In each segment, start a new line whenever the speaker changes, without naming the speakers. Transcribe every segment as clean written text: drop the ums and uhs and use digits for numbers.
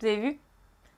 Vous avez vu?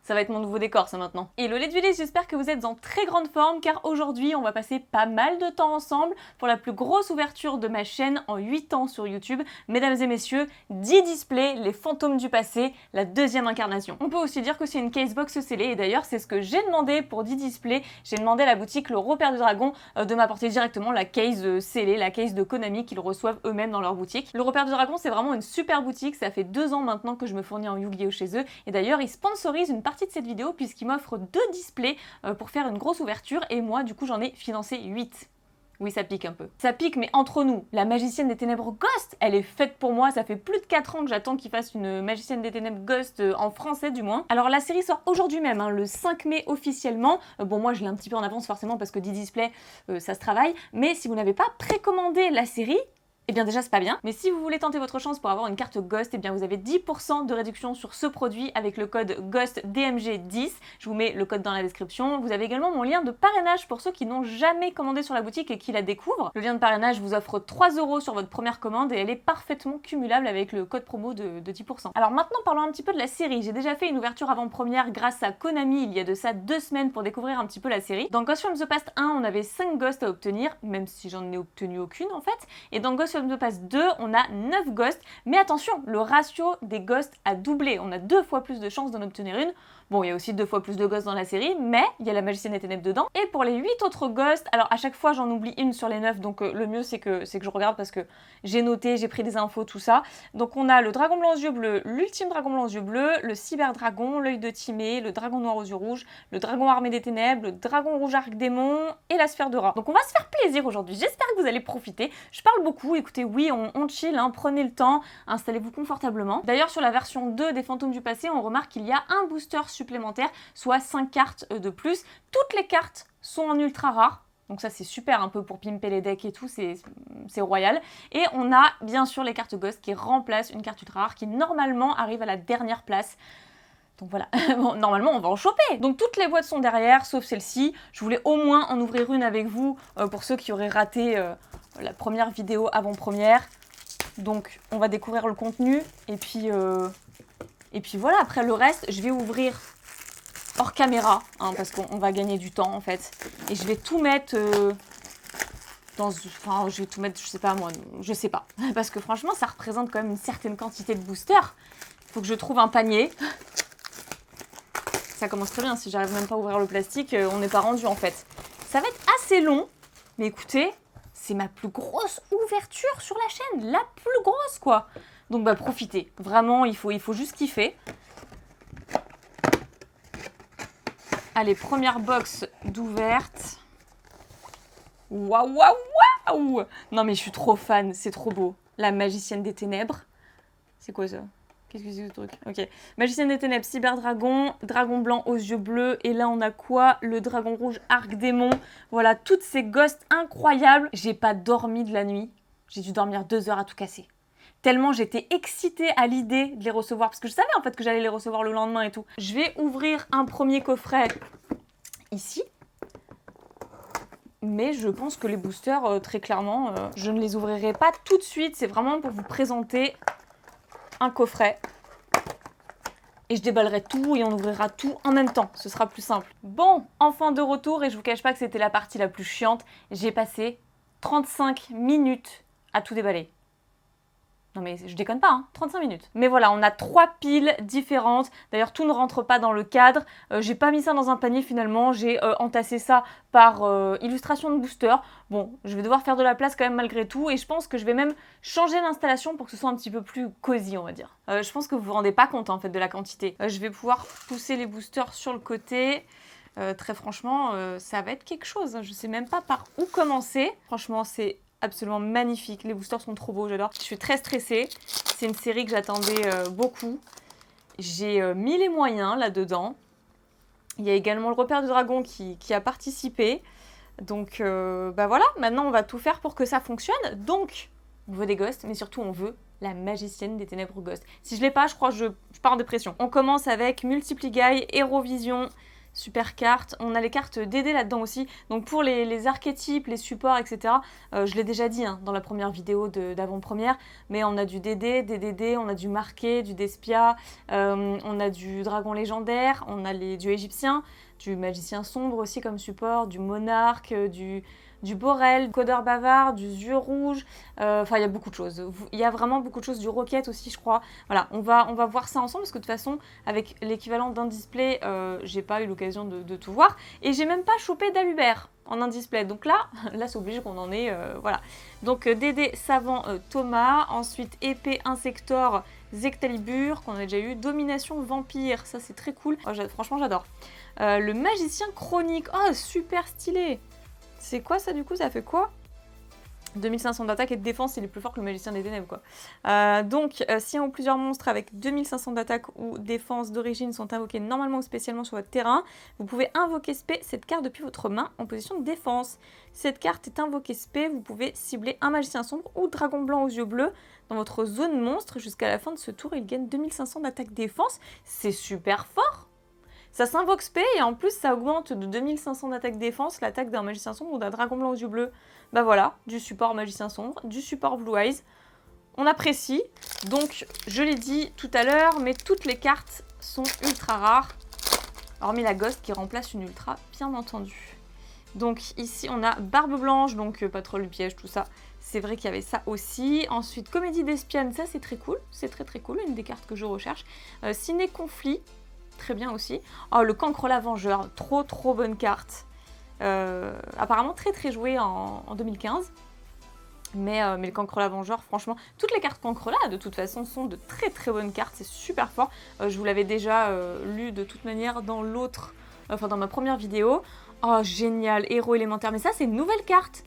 Ça va être mon nouveau décor, ça, maintenant. Hello les Dulis, j'espère que vous êtes en très grande forme, car aujourd'hui, on va passer pas mal de temps ensemble pour la plus grosse ouverture de ma chaîne en 8 ans sur YouTube. Mesdames et messieurs, D-Display, les fantômes du passé, la deuxième incarnation. On peut aussi dire que c'est une casebox scellée, et d'ailleurs, c'est ce que j'ai demandé pour D-Display. J'ai demandé à la boutique Le Repère du Dragon de m'apporter directement la case scellée, la case de Konami qu'ils reçoivent eux-mêmes dans leur boutique. Le Repère du Dragon, c'est vraiment une super boutique, ça fait 2 ans maintenant que je me fournis en Yu-Gi-Oh chez eux, et d'ailleurs, ils sponsorisent une partie de cette vidéo puisqu'il m'offre 2 displays pour faire une grosse ouverture et moi du coup j'en ai financé 8. Oui, ça pique un peu. Ça pique, mais entre nous, la magicienne des ténèbres Ghost, elle est faite pour moi. Ça fait plus de 4 ans que j'attends qu'il fasse une magicienne des ténèbres Ghost en français du moins. Alors la série sort aujourd'hui même, hein, le 5 mai officiellement. Bon, moi je l'ai un petit peu en avance forcément parce que D-Display, ça se travaille. Mais si vous n'avez pas précommandé la série, eh bien déjà c'est pas bien, mais si vous voulez tenter votre chance pour avoir une carte Ghost, eh bien vous avez 10% de réduction sur ce produit avec le code GHOSTDMG10. Je vous mets le code dans la description. Vous avez également mon lien de parrainage pour ceux qui n'ont jamais commandé sur la boutique et qui la découvrent. Le lien de parrainage vous offre 3 € sur votre première commande et elle est parfaitement cumulable avec le code promo de 10%. Alors maintenant parlons un petit peu de la série. J'ai déjà fait une ouverture avant-première grâce à Konami il y a de ça 2 semaines pour découvrir un petit peu la série. Dans Ghost from the Past 1, on avait 5 Ghosts à obtenir, même si j'en ai obtenu aucune en fait. Et dans Ghost from the Past 2, on a 9 Ghosts, mais attention, le ratio des Ghosts a doublé. On a 2 fois plus de chances d'en obtenir une. Bon, il y a aussi 2 fois plus de Ghosts dans la série, mais il y a la magicienne des ténèbres dedans. Et pour les 8 autres Ghosts, alors à chaque fois j'en oublie une sur les 9, donc le mieux c'est que je regarde parce que j'ai noté, j'ai pris des infos, tout ça. Donc on a le dragon blanc aux yeux bleus, l'ultime dragon blanc aux yeux bleus, le cyberdragon, l'œil de Timée, le dragon noir aux yeux rouges, le dragon armé des ténèbres, le dragon rouge arc démon et la sphère de rat. Donc on va se faire plaisir aujourd'hui, j'espère que vous allez profiter. Je parle beaucoup, écoutez, oui, on chill, hein, prenez le temps, installez-vous confortablement. D'ailleurs sur la version 2 des fantômes du passé, on remarque qu'il y a un booster supplémentaire, soit 5 cartes de plus. Toutes les cartes sont en ultra rare. Donc ça c'est super un peu pour pimper les decks et tout, c'est royal. Et on a bien sûr les cartes Ghost qui remplacent une carte ultra rare qui normalement arrive à la dernière place. Donc voilà, bon, normalement on va en choper. Donc toutes les boîtes sont derrière, sauf celle-ci. Je voulais au moins en ouvrir une avec vous pour ceux qui auraient raté la première vidéo avant-première. Donc on va découvrir le contenu et puis voilà, après le reste, je vais ouvrir hors caméra, hein, parce qu'on va gagner du temps en fait. Et je vais tout mettre enfin, je vais tout mettre, je sais pas moi, je sais pas. Parce que franchement, ça représente quand même une certaine quantité de boosters. Il faut que je trouve un panier. Ça commence très bien, si j'arrive même pas à ouvrir le plastique, on n'est pas rendu en fait. Ça va être assez long, mais écoutez, c'est ma plus grosse ouverture sur la chaîne, la plus grosse quoi. Donc bah profitez, vraiment il faut juste kiffer. Allez, première box d'ouverte. Waouh, waouh, waouh! Non mais je suis trop fan, c'est trop beau. La magicienne des ténèbres. C'est quoi ça? Qu'est-ce que c'est ce truc? Ok. Magicienne des ténèbres, cyberdragon, dragon blanc aux yeux bleus. Et là, on a quoi? Le dragon rouge arc démon. Voilà, toutes ces ghosts incroyables. J'ai pas dormi de la nuit. J'ai dû dormir 2 heures à tout casser. Tellement j'étais excitée à l'idée de les recevoir. Parce que je savais en fait que j'allais les recevoir le lendemain et tout. Je vais ouvrir un premier coffret ici. Mais je pense que les boosters, très clairement, je ne les ouvrirai pas tout de suite. C'est vraiment pour vous présenter un coffret. Et je déballerai tout et on ouvrira tout en même temps. Ce sera plus simple. Bon, enfin de retour et je vous cache pas que c'était la partie la plus chiante. J'ai passé 35 minutes à tout déballer. Non mais je déconne pas, hein, 35 minutes. Mais voilà, on a 3 piles différentes. D'ailleurs, tout ne rentre pas dans le cadre. J'ai pas mis ça dans un panier finalement. J'ai entassé ça par illustration de booster. Bon, je vais devoir faire de la place quand même malgré tout. Et je pense que je vais même changer l'installation pour que ce soit un petit peu plus cosy, on va dire. Je pense que vous vous rendez pas compte en fait de la quantité. Je vais pouvoir pousser les boosters sur le côté. Très franchement, ça va être quelque chose. Je sais même pas par où commencer. Franchement, c'est absolument magnifique. Les boosters sont trop beaux, j'adore. Je suis très stressée. C'est une série que j'attendais beaucoup. J'ai mis les moyens là-dedans. Il y a également le Repère du Dragon qui a participé. Donc, bah voilà, maintenant on va tout faire pour que ça fonctionne. Donc, on veut des ghosts, mais surtout on veut la magicienne des ténèbres Ghost. Si je l'ai pas, je crois que je pars en dépression. On commence avec Multiply Guy, Hérovision, Super carte. On a les cartes DD là-dedans aussi. Donc pour les archétypes, les supports, etc. Je l'ai déjà dit hein, dans la première vidéo d'avant-première. Mais on a du DD, DDD, on a du marqué, du Despia, on a du dragon légendaire, on a les dieux égyptiens, du magicien sombre aussi comme support, du monarque, du Borel, du codeur bavard, du yeux rouge, enfin il y a beaucoup de choses. Il y a vraiment beaucoup de choses, du roquette aussi je crois. Voilà, on va voir ça ensemble parce que de toute façon avec l'équivalent d'un display, j'ai pas eu l'occasion de tout voir. Et j'ai même pas chopé d'Alubert en un display. Donc là c'est obligé qu'on en ait, voilà. Donc Dédé, Savant, Thomas, ensuite Épée, Insector, Zectalibur qu'on a déjà eu, Domination, Vampire, ça c'est très cool. Oh, franchement j'adore. Le Magicien Chronique, oh super stylé. C'est quoi ça du coup? Ça fait quoi? 2500 d'attaque et de défense, il est plus fort que le Magicien des Ténèbres quoi. Donc, si un ou plusieurs monstres avec 2500 d'attaque ou défense d'origine sont invoqués normalement ou spécialement sur votre terrain, vous pouvez invoquer spé cette carte depuis votre main en position de défense. Si cette carte est invoquée spé, vous pouvez cibler un Magicien sombre ou dragon blanc aux yeux bleus dans votre zone monstre. Jusqu'à la fin de ce tour, il gagne 2500 d'attaque défense. C'est super fort! Ça s'invoque spé et en plus ça augmente de 2500 d'attaque défense l'attaque d'un magicien sombre ou d'un dragon blanc aux yeux bleus. Bah voilà, du support magicien sombre, du support Blue Eyes. On apprécie. Donc je l'ai dit tout à l'heure, mais toutes les cartes sont ultra rares. Hormis la Ghost qui remplace une ultra, bien entendu. Donc ici on a Barbe Blanche, donc Patrouille du Piège, tout ça. C'est vrai qu'il y avait ça aussi. Ensuite Comédie d'Espionne, ça c'est très cool. C'est très cool, une des cartes que je recherche. Ciné Conflit. Très bien aussi. Oh, le Cancre la Vengeur, trop bonne carte. Apparemment très joué en 2015. Mais le Cancre la Vengeur, franchement, toutes les cartes Cancre là, de toute façon, sont de très bonnes cartes. C'est super fort. Je vous l'avais déjà lu de toute manière dans l'autre, enfin dans ma première vidéo. Oh, génial, héros élémentaire. Mais ça, c'est une nouvelle carte.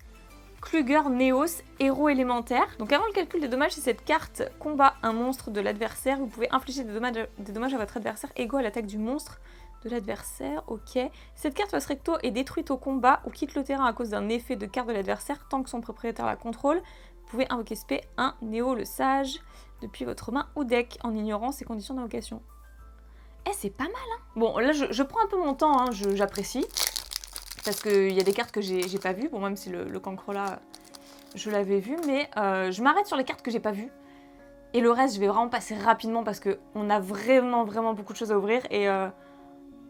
Kluger Neos, héros élémentaire. Donc avant le calcul des dommages, si cette carte combat un monstre de l'adversaire, vous pouvez infliger des dommages à votre adversaire égaux à l'attaque du monstre de l'adversaire. Ok. Cette carte face recto est détruite au combat ou quitte le terrain à cause d'un effet de carte de l'adversaire tant que son propriétaire la contrôle. Vous pouvez invoquer spé un Néo le Sage depuis votre main ou deck en ignorant ses conditions d'invocation. Eh, c'est pas mal hein. Bon, là je prends un peu mon temps, hein, j'apprécie. Parce qu'il y a des cartes que j'ai pas vues, bon même si le Cancre là, je l'avais vu, mais je m'arrête sur les cartes que j'ai pas vues. Et le reste, je vais vraiment passer rapidement parce qu'on a vraiment beaucoup de choses à ouvrir et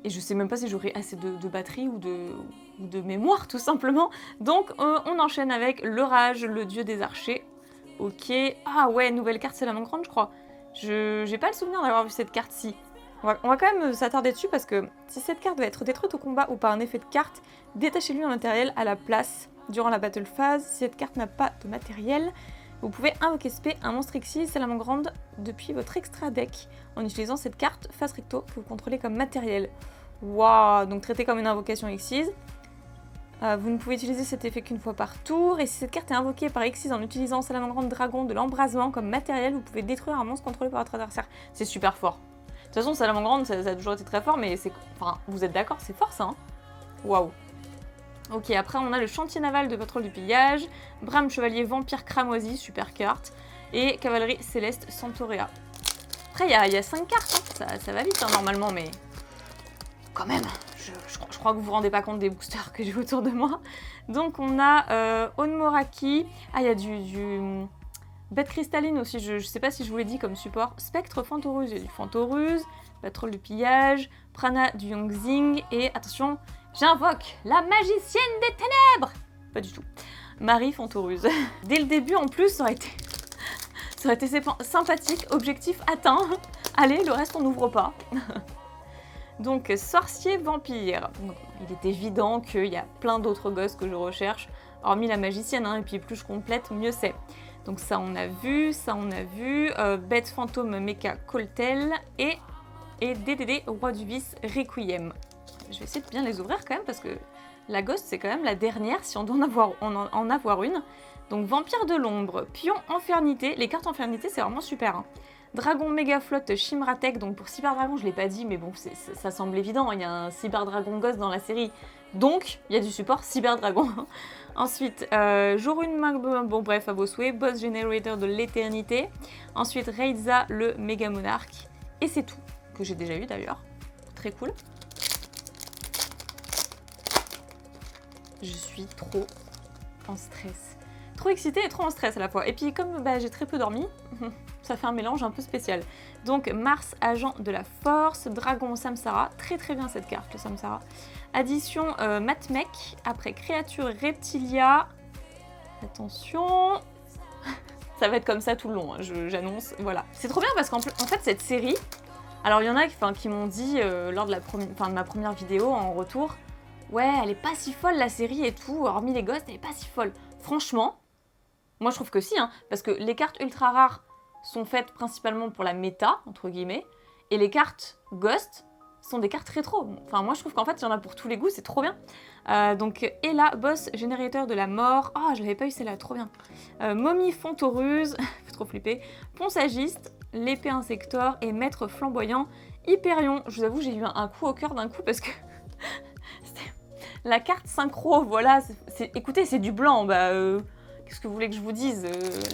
je sais même pas si j'aurai assez de batterie ou de mémoire tout simplement. Donc on enchaîne avec le Rage, le dieu des archers. Ok, ah ouais, nouvelle carte, c'est la main grande je crois. J'ai pas le souvenir d'avoir vu cette carte-ci. On va quand même s'attarder dessus parce que si cette carte doit être détruite au combat ou par un effet de carte, détachez-lui un matériel à la place durant la battle phase. Si cette carte n'a pas de matériel, vous pouvez invoquer spé un monstre Xyz Salamandre depuis votre extra deck en utilisant cette carte face recto que vous contrôlez comme matériel. Waouh, donc traité comme une invocation Xyz. Vous ne pouvez utiliser cet effet qu'une fois par tour, et si cette carte est invoquée par Xyz en utilisant Salamandre Dragon de l'embrasement comme matériel, vous pouvez détruire un monstre contrôlé par votre adversaire. C'est super fort. De toute façon, Salamandre, ça a toujours été très fort, mais c'est... Enfin, vous êtes d'accord, c'est fort ça, hein. Waouh. Ok, après on a le Chantier Naval de Patrouille du Pillage, Bram Chevalier Vampire Cramoisi, super carte, et Cavalerie Céleste Centaurea. Après, il y a 5 cartes, hein. Ça va vite hein, normalement, mais... Quand même, je crois que vous vous rendez pas compte des boosters que j'ai autour de moi. Donc on a Onmoraki, ah il y a du Bête Cristalline aussi, je sais pas si je vous l'ai dit comme support. Spectre Fantoruse, il y a du Fantoruse, Patrouille du Pillage, Prana du Yongzing, et attention, j'invoque la magicienne des ténèbres. Pas du tout. Marie Fantoruse. Dès le début en plus, ça aurait été sympathique, objectif atteint. Allez, le reste on n'ouvre pas. Donc, sorcier vampire. Donc, il est évident qu'il y a plein d'autres gosses que je recherche, hormis la magicienne, hein, et puis plus je complète, mieux c'est. Donc ça on a vu, Bête fantôme Mecha Coltel et DDD Roi du Vice Requiem. Je vais essayer de bien les ouvrir quand même parce que la Ghost c'est quand même la dernière si on doit en avoir une. Donc Vampire de l'ombre, Pion Infernité, les cartes Infernité c'est vraiment super. Hein. Dragon méga flotte Shimratek, donc pour Cyberdragon je l'ai pas dit mais bon ça semble évident, il y a un Cyberdragon Ghost dans la série. Donc il y a du support Cyberdragon. Ensuite, Jorun, bon bref, à vos souhaits, Boss Generator de l'éternité. Ensuite, Reiza, le méga monarque. Et c'est tout, que j'ai déjà eu d'ailleurs. Très cool. Je suis trop en stress. Trop excitée et trop en stress à la fois. Et puis comme j'ai très peu dormi, ça fait un mélange un peu spécial. Donc Mars, agent de la force, dragon Samsara, très très bien cette carte, le Samsara. Addition Matmec, après créature reptilia. Attention, ça va être comme ça tout le long, hein, j'annonce, voilà. C'est trop bien parce qu'en fait cette série, alors il y en a qui m'ont dit lors de ma première vidéo en retour, ouais elle est pas si folle la série et tout, hormis les ghosts elle est pas si folle. Franchement, moi je trouve que si, hein, parce que les cartes ultra rares sont faites principalement pour la méta, entre guillemets, et les cartes ghost sont des cartes rétro. Enfin moi je trouve qu'en fait il y en a pour tous les goûts, c'est trop bien. Donc Ella, boss générateur de la mort. Oh je l'avais pas eu celle-là, trop bien. Momie Fontoruse, fait trop flipper. Poncagiste, l'épée insector et maître flamboyant. Hyperion, je vous avoue j'ai eu un coup au cœur d'un coup parce que la carte synchro, voilà, écoutez c'est du blanc, qu'est-ce que vous voulez que je vous dise,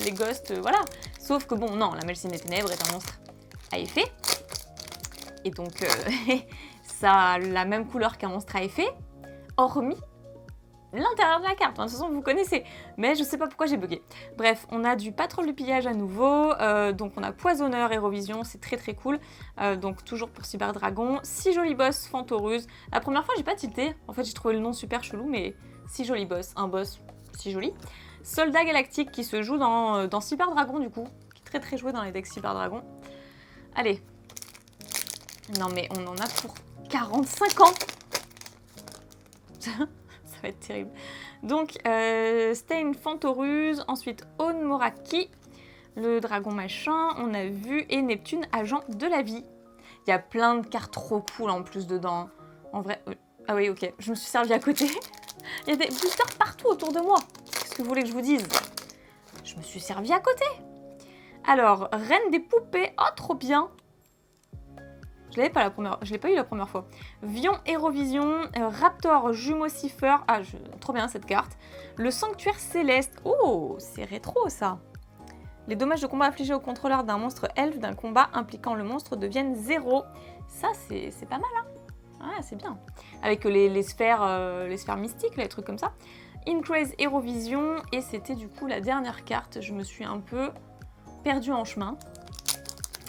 les ghosts, voilà. Sauf que bon, non, la Malsine des Ténèbres est un monstre à effet. Et donc, ça a la même couleur qu'un monstre à effet, hormis l'intérieur de la carte. De toute façon, vous connaissez. Mais je sais pas pourquoi j'ai bugué. Bref, on a du Patrol du pillage à nouveau. Donc, on a Poisonneur, Hérovision, c'est très très cool. Donc, toujours pour Cyberdragon. 6 jolis boss, Fantoruse. La première fois, j'ai pas tilté. En fait, j'ai trouvé le nom super chelou, mais 6 jolis boss. Un boss si joli. Soldat Galactique qui se joue dans Cyberdragon, du coup. Qui est très très joué dans les decks Cyberdragon. Allez. Non mais on en a pour 45 ans. Ça va être terrible. Donc Stain Fantoruse, ensuite Onmoraki, le dragon machin, on a vu, et Neptune, agent de la vie. Il y a plein de cartes trop cool en plus dedans. En vrai, ah oui ok, je me suis servi à côté. Il y a des boosters partout autour de moi. Qu'est-ce que vous voulez que je vous dise? Je me suis servi à côté. Alors, Reine des poupées, oh trop bien. Je l'ai pas eu la première fois. Vion Hérovision, Raptor Jumeau Cipher, trop bien cette carte. Le Sanctuaire Céleste, oh c'est rétro ça. Les dommages de combat infligés au contrôleur d'un monstre elfe d'un combat impliquant le monstre deviennent 0. Ça c'est pas mal hein. Ah c'est bien. Avec les sphères mystiques, les trucs comme ça. Increase Hérovision, et c'était du coup la dernière carte. Je me suis un peu perdue en chemin.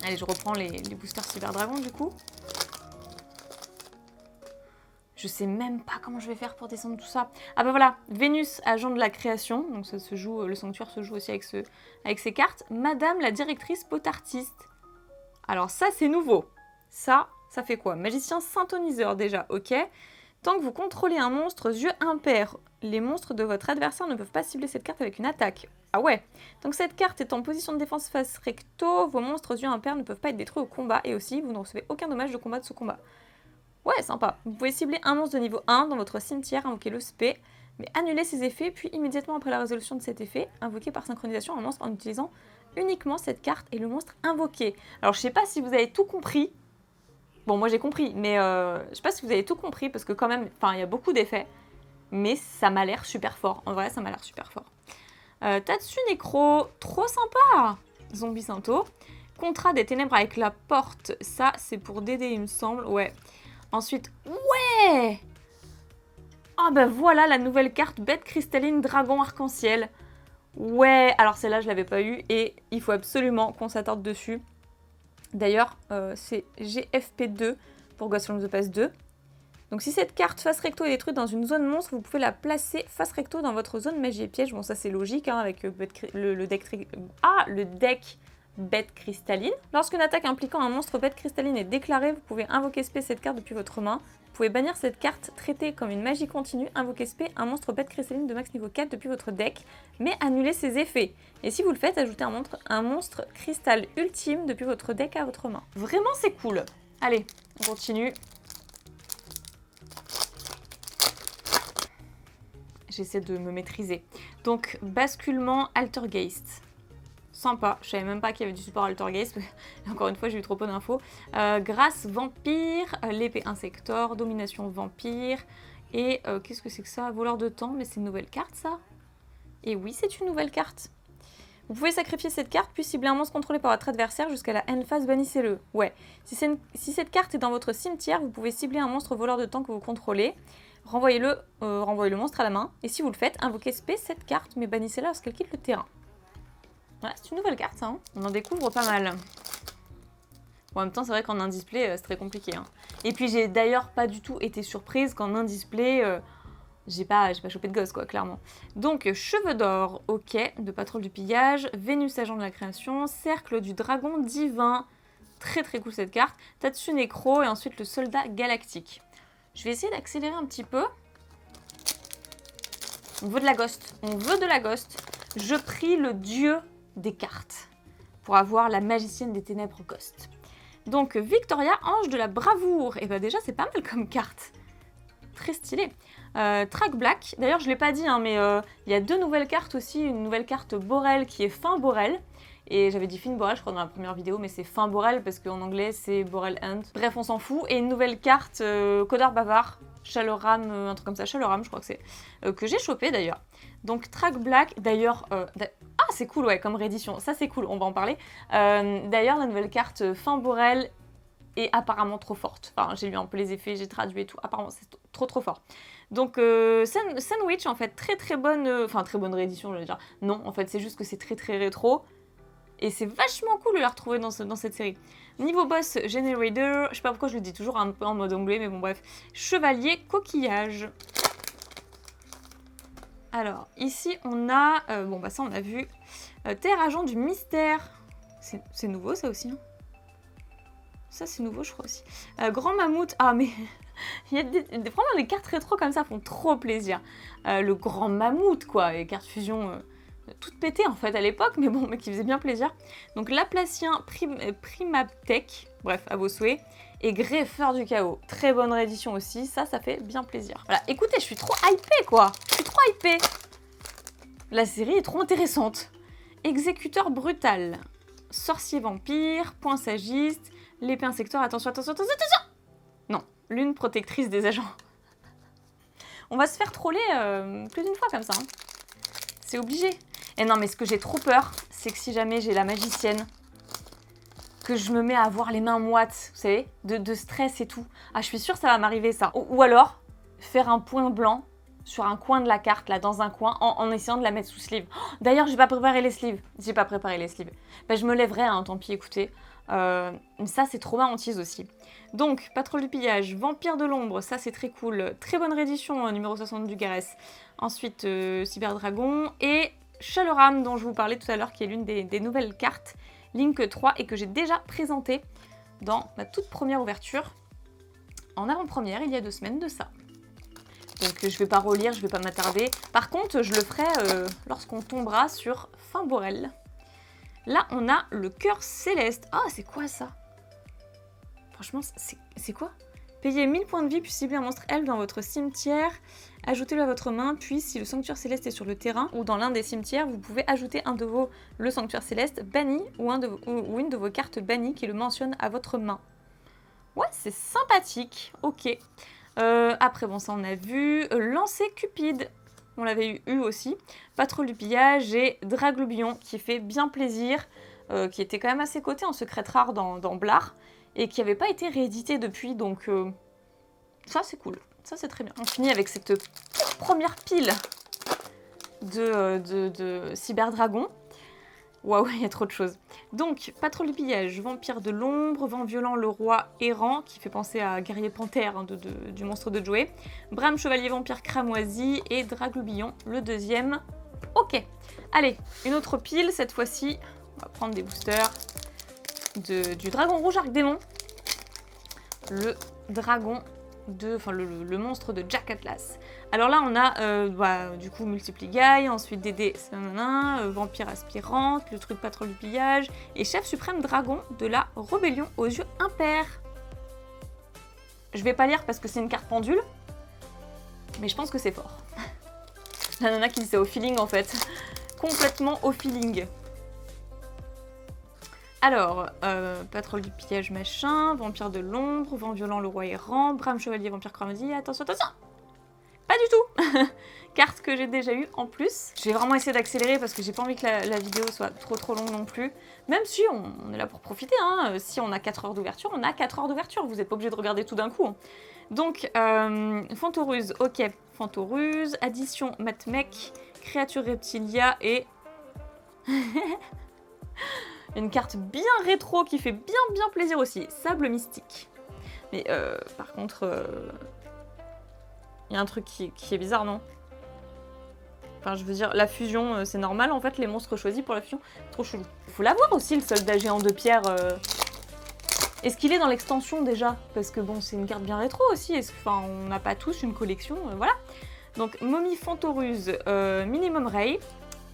Allez, je reprends les boosters Cyberdragon du coup. Je sais même pas comment je vais faire pour descendre tout ça. Ah bah voilà, Vénus, agent de la création. Donc ça se joue, le sanctuaire se joue aussi avec ces cartes. Madame la directrice potartiste. Alors ça c'est nouveau. Ça fait quoi? Magicien synthoniseur déjà, ok. Tant que vous contrôlez un monstre yeux impairs, les monstres de votre adversaire ne peuvent pas cibler cette carte avec une attaque. Ah ouais. Donc cette carte est en position de défense face recto, vos monstres yeux impairs ne peuvent pas être détruits au combat, et aussi vous ne recevez aucun dommage de combat de ce combat. Ouais, sympa. Vous pouvez cibler un monstre de niveau 1 dans votre cimetière, invoquer le spé, mais annuler ses effets, puis immédiatement après la résolution de cet effet, invoquer par synchronisation un monstre en utilisant uniquement cette carte et le monstre invoqué. Alors je sais pas si vous avez tout compris. Bon, moi j'ai compris, mais je sais pas si vous avez tout compris, parce que quand même, il y a beaucoup d'effets, mais ça m'a l'air super fort. En vrai, ça m'a l'air super fort. Tatsu Necro, trop sympa. Zombie Santo. Contrat des ténèbres avec la porte, ça c'est pour Dédé il me semble, ouais. Ensuite, ouais. Ah ben voilà la nouvelle carte bête cristalline dragon arc-en-ciel. Ouais, alors celle-là je l'avais pas eu et il faut absolument qu'on s'attarde dessus. D'ailleurs, c'est GFP2 pour Ghost from the Past 2. Donc si cette carte face recto est détruite dans une zone monstre, vous pouvez la placer face recto dans votre zone magie et piège. Bon ça c'est logique hein, avec le deck bête cristalline. Lorsqu'une attaque impliquant un monstre bête cristalline est déclarée, vous pouvez invoquer spé cette carte depuis votre main. Vous pouvez bannir cette carte traitée comme une magie continue, invoquer spé un monstre bête cristalline de max niveau 4 depuis votre deck, mais annuler ses effets. Et si vous le faites, ajoutez un monstre cristal ultime depuis votre deck à votre main. Vraiment c'est cool. Allez, on continue. J'essaie de me maîtriser. Donc, basculement Altergeist. Sympa, je savais même pas qu'il y avait du support Altergeist. Encore une fois, j'ai eu trop peu d'infos. Grâce Vampire, l'épée Insector, Domination Vampire. Et qu'est-ce que c'est que ça? Voleur de temps, mais c'est une nouvelle carte ça? Et oui, c'est une nouvelle carte. Vous pouvez sacrifier cette carte, puis cibler un monstre contrôlé par votre adversaire jusqu'à la end phase, bannissez-le. Ouais, si cette carte est dans votre cimetière, vous pouvez cibler un monstre voleur de temps que vous contrôlez. renvoyez le monstre à la main. Et si vous le faites, invoquez spé cette carte, mais bannissez-la lorsqu'elle quitte le terrain. Voilà, c'est une nouvelle carte, ça, hein. On en découvre pas mal. Bon, en même temps, c'est vrai qu'en un display, c'est très compliqué. Hein. Et puis, j'ai d'ailleurs pas du tout été surprise qu'en un display, j'ai pas chopé de gosse, quoi, clairement. Donc, cheveux d'or, ok, de patrouille du pillage, Vénus, agent de la création, cercle du dragon divin. Très très cool cette carte. Tatsu Necro et ensuite le soldat galactique. Je vais essayer d'accélérer un petit peu. On veut de la ghost. On veut de la ghost. Je prie le dieu des cartes pour avoir la magicienne des ténèbres ghost. Donc Victoria, ange de la bravoure. Et bah déjà c'est pas mal comme carte. Très stylé. Track Black. D'ailleurs je l'ai pas dit, hein, mais il y a 2 nouvelles cartes aussi. Une nouvelle carte Borel qui est fin Borel. Et j'avais dit fin Borel, je crois, dans la première vidéo, mais c'est fin Borel parce qu'en anglais c'est Borel Hunt. Bref, on s'en fout. Et une nouvelle carte Codeur Bavard, Chaloram, un truc comme ça, Chaloram, je crois que c'est, que j'ai chopé d'ailleurs. Donc Track Black, d'ailleurs, ah c'est cool, ouais, comme réédition, ça c'est cool, on va en parler. D'ailleurs, la nouvelle carte fin Borel est apparemment trop forte. Enfin, j'ai lu un peu les effets, j'ai traduit et tout, apparemment c'est trop fort. Donc Sandwich, en fait, très bonne, enfin très bonne réédition, je veux dire. Non, en fait, c'est juste que c'est très rétro. Et c'est vachement cool de la retrouver dans cette série. Niveau boss, Generator, je sais pas pourquoi je le dis toujours un peu en mode anglais, mais bon bref. Chevalier coquillage. Alors, ici on a, bon bah ça on a vu, Terre agent du mystère. C'est nouveau ça aussi, hein. Ça c'est nouveau je crois aussi. Grand mammouth, ah mais il y a vraiment des cartes rétro comme ça font trop plaisir. Le grand mammouth quoi, les cartes fusion... toutes pétées en fait à l'époque, mais bon, mais qui faisait bien plaisir. Donc Laplacien, Primatech, bref, à vos souhaits, et Greffeur du chaos. Très bonne réédition aussi, ça fait bien plaisir. Voilà, écoutez, je suis trop hypée quoi, je suis trop hypée. La série est trop intéressante. Exécuteur brutal, sorcier vampire, poinçagiste, l'épée insecteur, attention. Non, lune protectrice des agents. On va se faire troller plus d'une fois comme ça, hein. C'est obligé. Et non, mais ce que j'ai trop peur, c'est que si jamais j'ai la magicienne, que je me mets à avoir les mains moites, vous savez, de stress et tout. Ah, je suis sûre que ça va m'arriver ça. Ou alors, faire un point blanc sur un coin de la carte, là, dans un coin, en essayant de la mettre sous sleeve. Oh, d'ailleurs, j'ai pas préparé les sleeves. Ben, je me lèverai, hein, tant pis, écoutez. Ça, c'est trop ma hantise aussi. Donc, patrouille du pillage, vampire de l'ombre, ça c'est très cool. Très bonne réédition, numéro 60 du Garès. Ensuite, Cyberdragon et Chaloram, dont je vous parlais tout à l'heure, qui est l'une des nouvelles cartes Link 3 et que j'ai déjà présentée dans ma toute première ouverture, en avant-première, il y a 2 semaines de ça. Donc, je vais pas relire, je vais pas m'attarder. Par contre, je le ferai lorsqu'on tombera sur Fin Borel. Là, on a le cœur céleste. Ah, c'est quoi ça? Franchement, c'est quoi? Payez 1000 points de vie, puis ciblez un monstre elfe dans votre cimetière. Ajoutez-le à votre main, puis si le sanctuaire céleste est sur le terrain ou dans l'un des cimetières, vous pouvez ajouter le sanctuaire céleste banni ou une de vos cartes bannies qui le mentionne à votre main. Ouais, c'est sympathique. Ok. Après, bon, ça on a vu. Lancer Cupide. On l'avait eu aussi. Patrouille du pillage et Draglobillon qui fait bien plaisir, qui était quand même assez coté en secret rare dans Blar et qui n'avait pas été réédité depuis, donc ça c'est cool, ça c'est très bien. On finit avec cette première pile de Cyberdragon. Waouh, il y a trop de choses. Donc, patrouille du pillage, vampire de l'ombre, vent violent, le roi errant, qui fait penser à guerrier panthère hein, du monstre de Joey, Bram, chevalier vampire cramoisi et Draglobillon, le deuxième. Ok, allez, une autre pile, cette fois-ci, on va prendre des boosters du dragon rouge arc-démon, le dragon le monstre de Jack Atlas. Alors là, on a du coup Multipligaille, ensuite Dédé, Vampire aspirante, le truc patrouille du pillage, et chef suprême dragon de la rébellion aux yeux impairs. Je vais pas lire parce que c'est une carte pendule, mais je pense que c'est fort. La nana qui dit c'est au feeling en fait. Complètement au feeling. Alors, patrouille du pillage machin, vampire de l'ombre, vent violent le roi errant, Bram chevalier vampire cramoisi, attention. pas du tout. Carte que j'ai déjà eue en plus. Je vais vraiment essayer d'accélérer parce que j'ai pas envie que la vidéo soit trop longue non plus. Même si on est là pour profiter, hein. Si on a 4 heures d'ouverture, on a 4 heures d'ouverture. Vous n'êtes pas obligé de regarder tout d'un coup. Hein. Donc, Fantoruse, ok. Fantoruse, addition Matmec, créature reptilia et... une carte bien rétro qui fait bien plaisir aussi. Sable mystique. Mais par contre, il y a un truc qui est bizarre, non? Enfin, je veux dire, la fusion, c'est normal, en fait, les monstres choisis pour la fusion, trop chelou. Faut l'avoir aussi, le soldat géant de pierre. Est-ce qu'il est dans l'extension, déjà? Parce que, bon, c'est une carte bien rétro aussi. Enfin, on n'a pas tous une collection, voilà. Donc, Momie Fantoruse, Minimum Ray.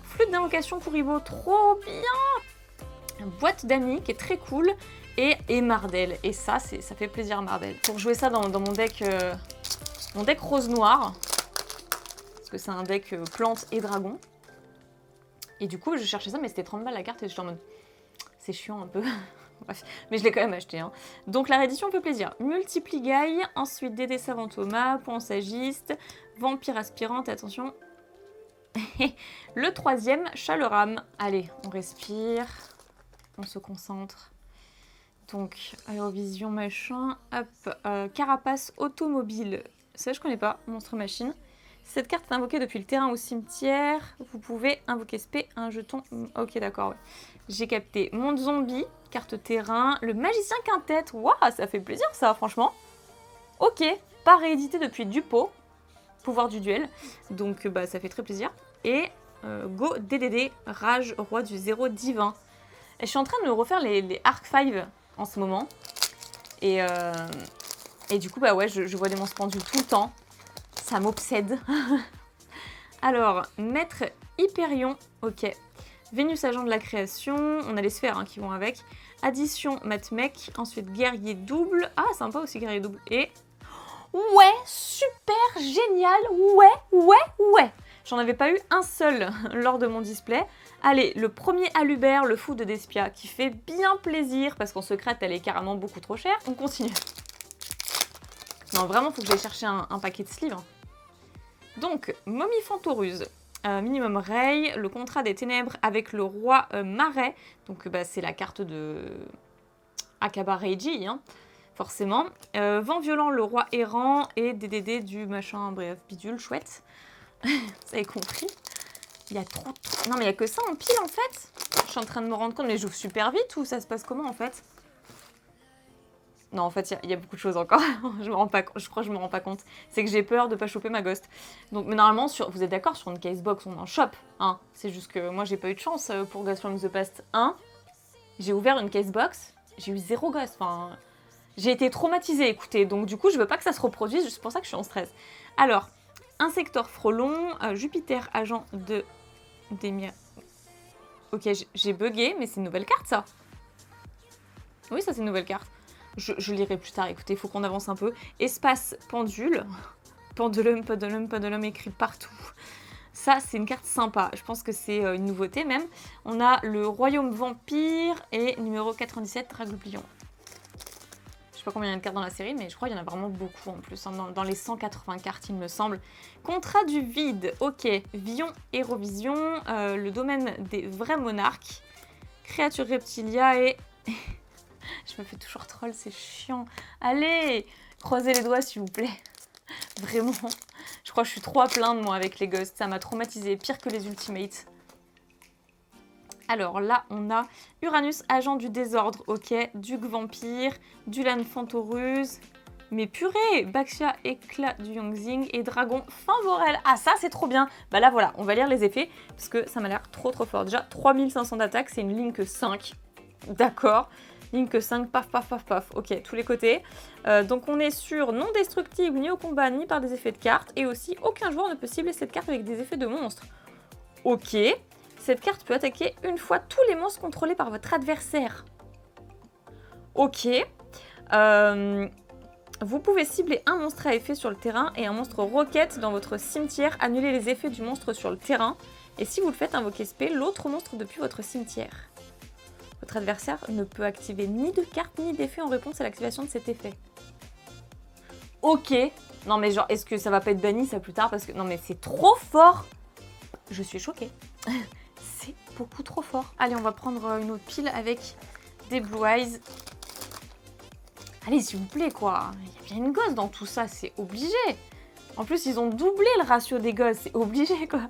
Flûte d'invocation pour Ivo, trop bien! Boîte d'amis, qui est très cool. Et Mardel. Et ça fait plaisir à Mardel. Pour jouer ça dans mon deck rose-noir, parce que c'est un deck plantes et dragons. Et du coup, je cherchais ça, mais c'était 30 balles la carte, et j'étais en mode, c'est chiant un peu. Bref, mais je l'ai quand même acheté. Hein. Donc la réédition fait plaisir. Multipligaille, ensuite Dédé Savant Thomas, Pensagiste, Vampire Aspirante, attention. Le troisième, Chaleuram. Allez, on respire, on se concentre. Donc, Aérovision, machin, hop, Carapace Automobile. Ça, je connais pas, Monstre Machine. Cette carte est invoquée depuis le terrain au cimetière. Vous pouvez invoquer spé, un jeton. Ok, d'accord, ouais. J'ai capté. Monde Zombie, carte terrain. Le Magicien Quintet. Waouh, ça fait plaisir, ça, franchement. Ok, pas réédité depuis Dupo. Pouvoir du duel. Donc, bah, ça fait très plaisir. Et Go DDD, Rage, Roi du Zéro Divin. Et je suis en train de me refaire les Arc 5 en ce moment. Et du coup, bah ouais, je vois des monstres pendus tout le temps. Ça m'obsède. Alors, Maître Hyperion, ok. Vénus, agent de la création. On a les sphères hein, qui vont avec. Addition, Matmec. Ensuite, guerrier double. Ah, sympa aussi, guerrier double. Et... ouais, super génial. Ouais. J'en avais pas eu un seul lors de mon display. Allez, le premier Alubert, le fou de Despia, qui fait bien plaisir, parce qu'en secrète, elle est carrément beaucoup trop chère. On continue. Non, vraiment, faut que j'aille chercher un paquet de sleeves. Donc, Momie Fantoruse, Minimum Ray, le contrat des ténèbres avec le roi Marais. Donc, bah, c'est la carte de Akaba Reiji, hein, forcément. Vent violent, le roi errant, et DDD du machin, bref, bidule, chouette. Vous avez compris. Il y a trop... Non, mais il y a que ça en pile, en fait. Je suis en train de me rendre compte, mais j'ouvre super vite ou ça se passe comment, en fait? Non, en fait, il y a beaucoup de choses encore. Je crois que je me rends pas compte. C'est que j'ai peur de pas choper ma ghost. Donc, mais normalement, vous êtes d'accord, sur une casebox, on en chope. Hein. C'est juste que moi, j'ai pas eu de chance pour Ghost from the Past 1. J'ai ouvert une casebox, j'ai eu 0 ghost. Enfin, j'ai été traumatisée, écoutez. Donc, du coup, je veux pas que ça se reproduise. C'est pour ça que je suis en stress. Alors, Insector Frelon, Jupiter, agent de... Démia. Ok, j'ai bugué, mais c'est une nouvelle carte, ça. Oui, ça, c'est une nouvelle carte. Je lirai plus tard, écoutez, il faut qu'on avance un peu. Espace pendule. Pendulum écrit partout. Ça, c'est une carte sympa. Je pense que c'est une nouveauté, même. On a le Royaume Vampire et numéro 97, Dragoublion. Je sais pas combien il y a de cartes dans la série, mais je crois qu'il y en a vraiment beaucoup en plus, hein, dans les 180 cartes, il me semble. Contrat du vide, ok. Vion, Hérovision, le domaine des vrais monarques, créature reptilia et... Je me fais toujours troll, c'est chiant. Allez, croisez les doigts, s'il vous plaît. Vraiment. Je crois que je suis trop à plaindre, moi, avec les ghosts. Ça m'a traumatisé, pire que les ultimates. Alors là, on a Uranus, agent du désordre, ok. Duc vampire, Dulan Fantoruse, mais purée, Baxia, éclat du Yongzing et Dragon Finvorel. Ah, ça, c'est trop bien. Bah là, voilà, on va lire les effets, parce que ça m'a l'air trop fort. Déjà, 3500 d'attaque, c'est une ligne que 5. D'accord. Ligne que 5, paf. Ok, tous les côtés. Donc on est sur non destructible ni au combat, ni par des effets de cartes. Et aussi, aucun joueur ne peut cibler cette carte avec des effets de monstres. Ok. Cette carte peut attaquer une fois tous les monstres contrôlés par votre adversaire. Ok. Vous pouvez cibler un monstre à effet sur le terrain et un monstre roquette dans votre cimetière. Annuler les effets du monstre sur le terrain. Et si vous le faites, invoquer spé l'autre monstre depuis votre cimetière. Votre adversaire ne peut activer ni de carte ni d'effet en réponse à l'activation de cet effet. Ok. Non mais genre, est-ce que ça va pas être banni ça plus tard? Parce que non mais c'est trop fort. Je suis choquée. C'est beaucoup trop fort. Allez, on va prendre une autre pile avec des Blue Eyes. Allez, s'il vous plaît, quoi. Il y a bien une gosse dans tout ça, c'est obligé. En plus, ils ont doublé le ratio des gosses, c'est obligé, quoi.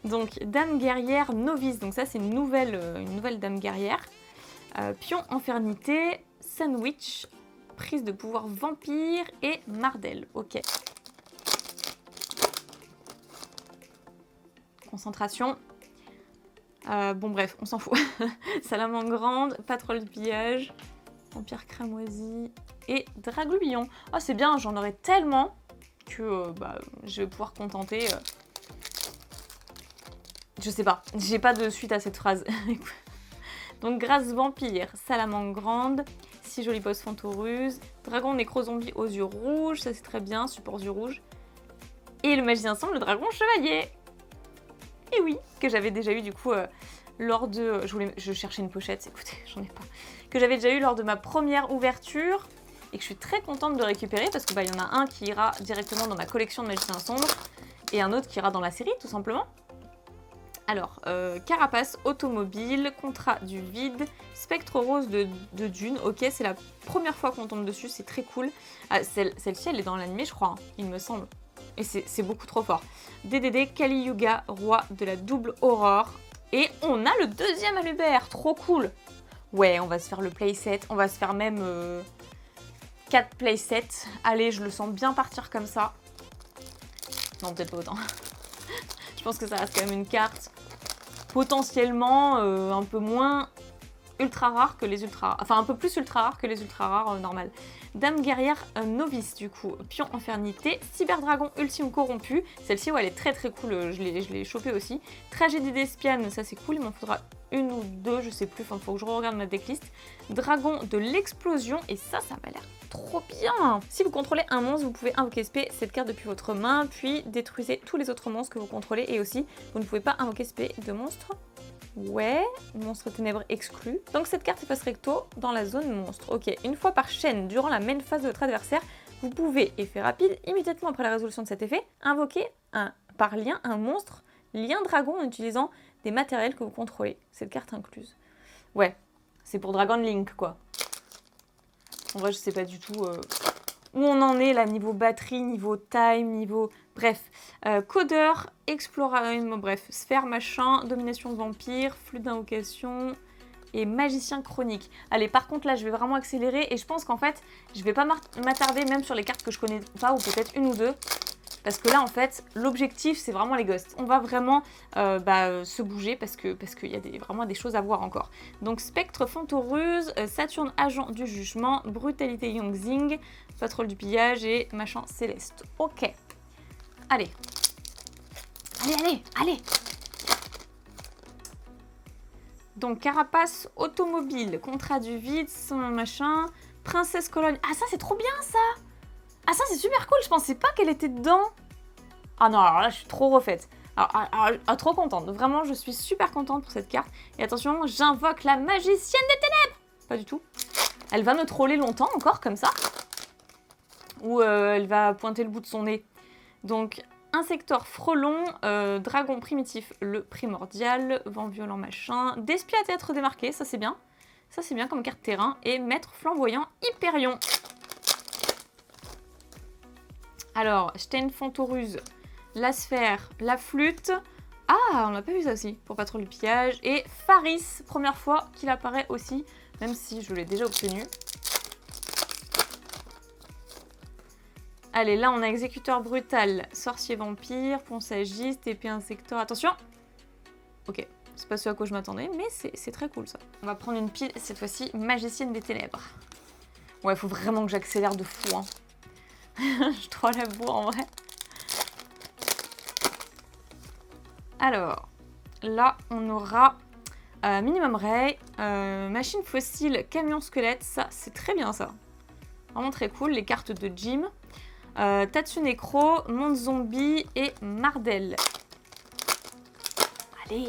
Donc, Dame Guerrière Novice. Donc ça, c'est une nouvelle Dame Guerrière. Pion Infernité, Sandwich, Prise de pouvoir Vampire et Mardel. Ok. Concentration. Bon bref, on s'en fout. Salamandre grande, Patrouille de pillage, Vampire cramoisi et Dragoubillon. Oh c'est bien, j'en aurais tellement que je vais pouvoir contenter. Je sais pas, j'ai pas de suite à cette phrase. Donc Grâce Vampire, Salamandre grande, 6 jolis boss Fantoruse, Dragon Nécrozombie aux yeux rouges, ça c'est très bien, support yeux rouges. Et le magicien semble, le Dragon Chevalier. Et oui, que j'avais déjà eu du coup lors de... Je cherchais une pochette, écoutez, j'en ai pas. Que j'avais déjà eu lors de ma première ouverture et que je suis très contente de récupérer parce que y en a un qui ira directement dans ma collection de magiciens sombres et un autre qui ira dans la série tout simplement. Alors, Carapace Automobile, Contrat du Vide, Spectre Rose de Dune, ok, c'est la première fois qu'on tombe dessus, c'est très cool. Ah, celle-ci, elle est dans l'animé, je crois, hein, il me semble. Et c'est beaucoup trop fort. DDD, Kali Yuga, Roi de la Double Aurore. Et on a le deuxième Alubert, trop cool. Ouais, on va se faire le playset, on va se faire même 4 playsets. Allez, je le sens bien partir comme ça. Non, peut-être pas autant. Je pense que ça reste quand même une carte potentiellement un peu moins ultra rare que les ultra rares. Enfin, un peu plus ultra rare que les ultra rares normales. Dame Guerrière Novice, du coup. Pion Infernité. Cyberdragon Ultime Corrompu. Celle-ci, ouais, elle est très très cool. Je l'ai chopée aussi. Tragédie d'Espiane, ça c'est cool. Il m'en faudra une ou deux, je sais plus. Enfin, faut que je regarde ma decklist. Dragon de l'Explosion. Et ça m'a l'air trop bien. Si vous contrôlez un monstre, vous pouvez invoquer cette carte depuis votre main, puis détruisez tous les autres monstres que vous contrôlez. Et aussi, vous ne pouvez pas invoquer de monstre. Ouais, monstre ténèbres exclu. Donc cette carte efface recto dans la zone monstre. Ok, une fois par chaîne, durant la main phase de votre adversaire, vous pouvez, effet rapide, immédiatement après la résolution de cet effet, invoquer par lien un monstre lien dragon en utilisant des matériels que vous contrôlez. Cette carte incluse. Ouais, c'est pour Dragon Link quoi. En vrai, je sais pas du tout où on en est là, niveau batterie, niveau time, niveau... Bref, codeur, exploration, bref, sphère, machin, domination vampire, flux d'invocation et magicien chronique. Allez, par contre là, je vais vraiment accélérer et je pense qu'en fait, je vais pas m'attarder même sur les cartes que je connais pas ou peut-être une ou deux. Parce que là, en fait, l'objectif, c'est vraiment les ghosts. On va vraiment se bouger parce qu'il y a vraiment des choses à voir encore. Donc, Spectre Fantoruse, Saturne Agent du Jugement, Brutalité Yongzing, Patrouille du Pillage et Machin Céleste. Ok. Allez. Allez. Donc, Carapace Automobile, Contrat du Vide, son machin, Princesse Cologne. Ah, ça, c'est trop bien, ça! Ah ça c'est super cool, je pensais pas qu'elle était dedans. Ah non, alors là je suis trop refaite. Alors, trop contente, vraiment je suis super contente pour cette carte. Et attention, j'invoque la magicienne des ténèbres. Pas du tout. Elle va me troller longtemps encore comme ça. Ou elle va pointer le bout de son nez. Donc Insector Frelon, Dragon Primitif le Primordial, Vent Violent machin, D'Esprit à Théâtre démarqué, ça c'est bien. Ça c'est bien comme carte terrain. Et Maître Flamboyant Hyperion. Alors, Stein Fantoruse, la sphère, la flûte. Ah, on n'a pas vu ça aussi, pour Patrouille du Pillage. Et Faris, première fois qu'il apparaît aussi, même si je l'ai déjà obtenu. Allez, là on a Exécuteur Brutal, Sorcier Vampire, Poncagiste, Épée Insector. Attention. Ok, c'est pas ce à quoi je m'attendais, mais c'est très cool ça. On va prendre une pile, cette fois-ci, Magicienne des Ténèbres. Ouais, faut vraiment que j'accélère de fou, hein. Je troll la bourre en vrai. Alors, là, on aura Minimum Ray, Machine Fossile, Camion Squelette. Ça, c'est très bien ça. Vraiment très cool. Les cartes de Jim. Tatsunekro, Monde Zombie et Mardel. Allez.